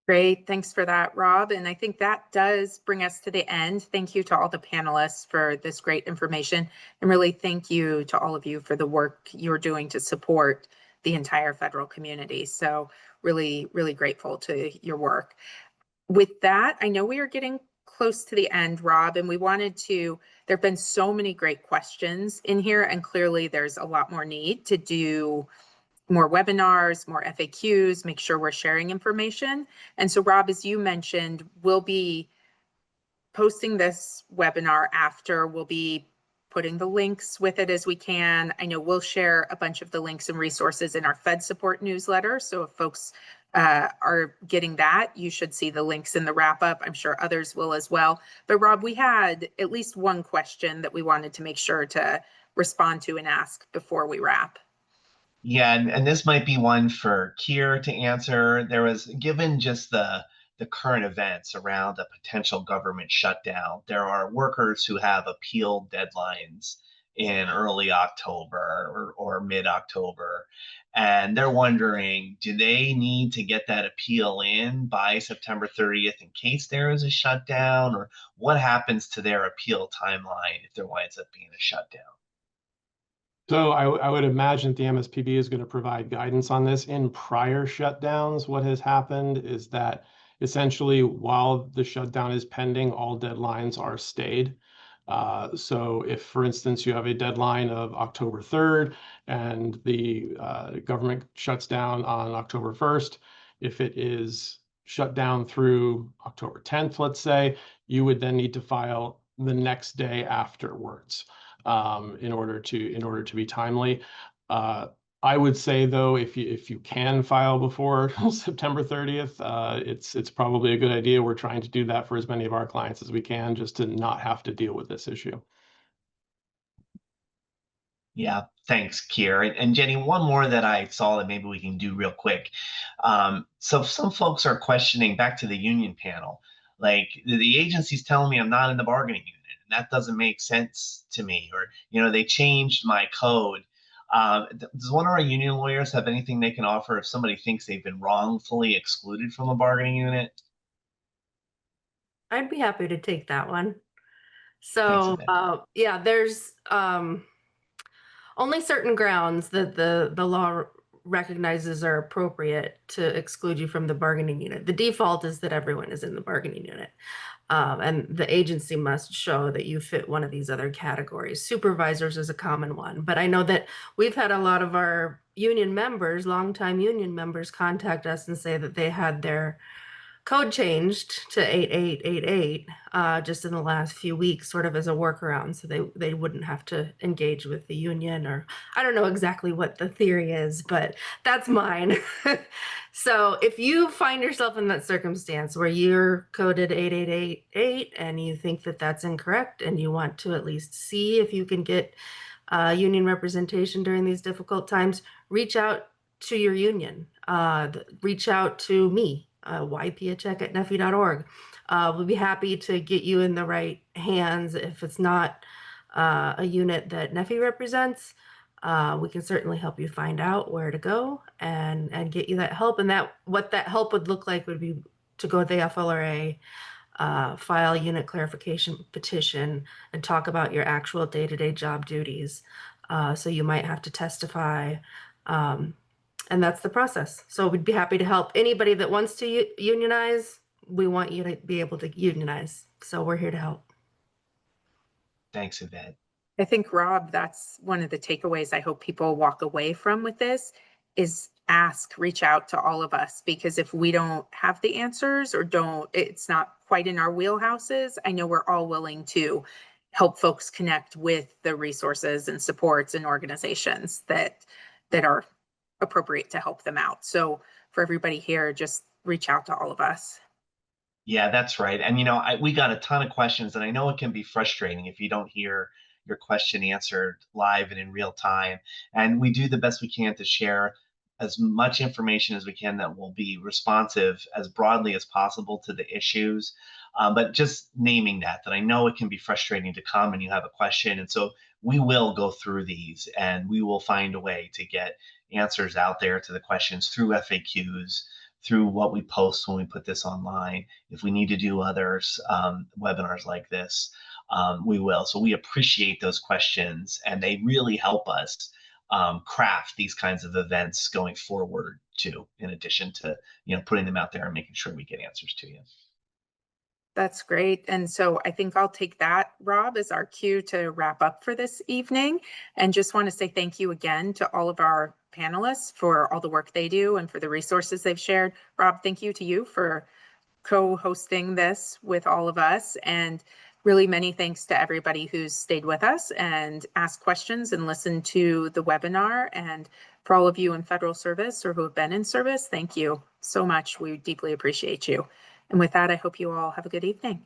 Great. Thanks for that, Rob. And I think that does bring us to the end. Thank you to all the panelists for this great information. And really thank you to all of you for the work you're doing to support the entire federal community. So really, really grateful to your work. With that, I know we are getting close to the end, Rob, and we wanted to, there have been so many great questions in here, and clearly there's a lot more need to do more webinars, more FAQs, make sure we're sharing information. And so Rob, as you mentioned, we'll be posting this webinar after. We'll be putting the links with it as we can. I know we'll share a bunch of the links and resources in our FedSupport newsletter. So if folks are getting that, you should see the links in the wrap up. I'm sure others will as well. But Rob, we had at least one question that we wanted to make sure to respond to and ask before we wrap. Yeah, and this might be one for Keir to answer. There was, given just the current events around a potential government shutdown, there are workers who have appeal deadlines in early October or mid-October, and they're wondering, do they need to get that appeal in by September 30th in case there is a shutdown, or what happens to their appeal timeline if there winds up being a shutdown? So I would imagine the MSPB is going to provide guidance on this. In prior shutdowns, what has happened is that essentially while the shutdown is pending, all deadlines are stayed. So if, for instance, you have a deadline of October 3rd and the government shuts down on October 1st, if it is shut down through October 10th, let's say, you would then need to file the next day afterwards. In order to be timely. I would say though, if you can file before September 30th, it's probably a good idea. We're trying to do that for as many of our clients as we can, just to not have to deal with this issue. Yeah, thanks, Keir. And Jenny, one more that I saw that maybe we can do real quick. So some folks are questioning, back to the union panel, like the agency's telling me I'm not in the bargaining unit, and that doesn't make sense to me. Or, you know, they changed my code. Does one of our union lawyers have anything they can offer if somebody thinks they've been wrongfully excluded from a bargaining unit? I'd be happy to take that one. So, yeah, there's only certain grounds that the law recognizes are appropriate to exclude you from the bargaining unit. The default is that everyone is in the bargaining unit. And the agency must show that you fit one of these other categories. Supervisors is a common one, but I know that we've had a lot of our union members, longtime union members, contact us and say that they had their code changed to 8888 just in the last few weeks, sort of as a workaround, so they wouldn't have to engage with the union. Or I don't know exactly what the theory is, but that's mine. So if you find yourself in that circumstance where you're coded 8888 and you think that that's incorrect and you want to at least see if you can get union representation during these difficult times, reach out to your union. Reach out to me. yp@nefi.org. We'll be happy to get you in the right hands. If it's not a unit that NEFI represents, we can certainly help you find out where to go and get you that help. And what that help would look like would be to go to the FLRA, file a unit clarification petition, and talk about your actual day-to-day job duties. So you might have to testify And that's the process. So we'd be happy to help anybody that wants to unionize. We want you to be able to unionize. So we're here to help. Thanks, Yvette. I think, Rob, that's one of the takeaways I hope people walk away from with this is reach out to all of us, because if we don't have the answers or it's not quite in our wheelhouses, I know we're all willing to help folks connect with the resources and supports and organizations that are appropriate to help them out. So for everybody here, just reach out to all of us. Yeah, that's right. And we got a ton of questions, and I know it can be frustrating if you don't hear your question answered live and in real time. And we do the best we can to share as much information as we can that will be responsive as broadly as possible to the issues. But just naming that I know it can be frustrating to come and you have a question. And so we will go through these and we will find a way to get answers out there to the questions through FAQs, through what we post when we put this online. If we need to do others, webinars like this, we will. So we appreciate those questions, and they really help us craft these kinds of events going forward too, in addition to putting them out there and making sure we get answers to you. That's great. And so I think I'll take that, Rob, as our cue to wrap up for this evening. And just want to say thank you again to all of our panelists for all the work they do and for the resources they've shared. Rob, thank you to you for co-hosting this with all of us. And really many thanks to everybody who's stayed with us and asked questions and listened to the webinar. And for all of you in federal service or who have been in service, thank you so much. We deeply appreciate you. And with that, I hope you all have a good evening.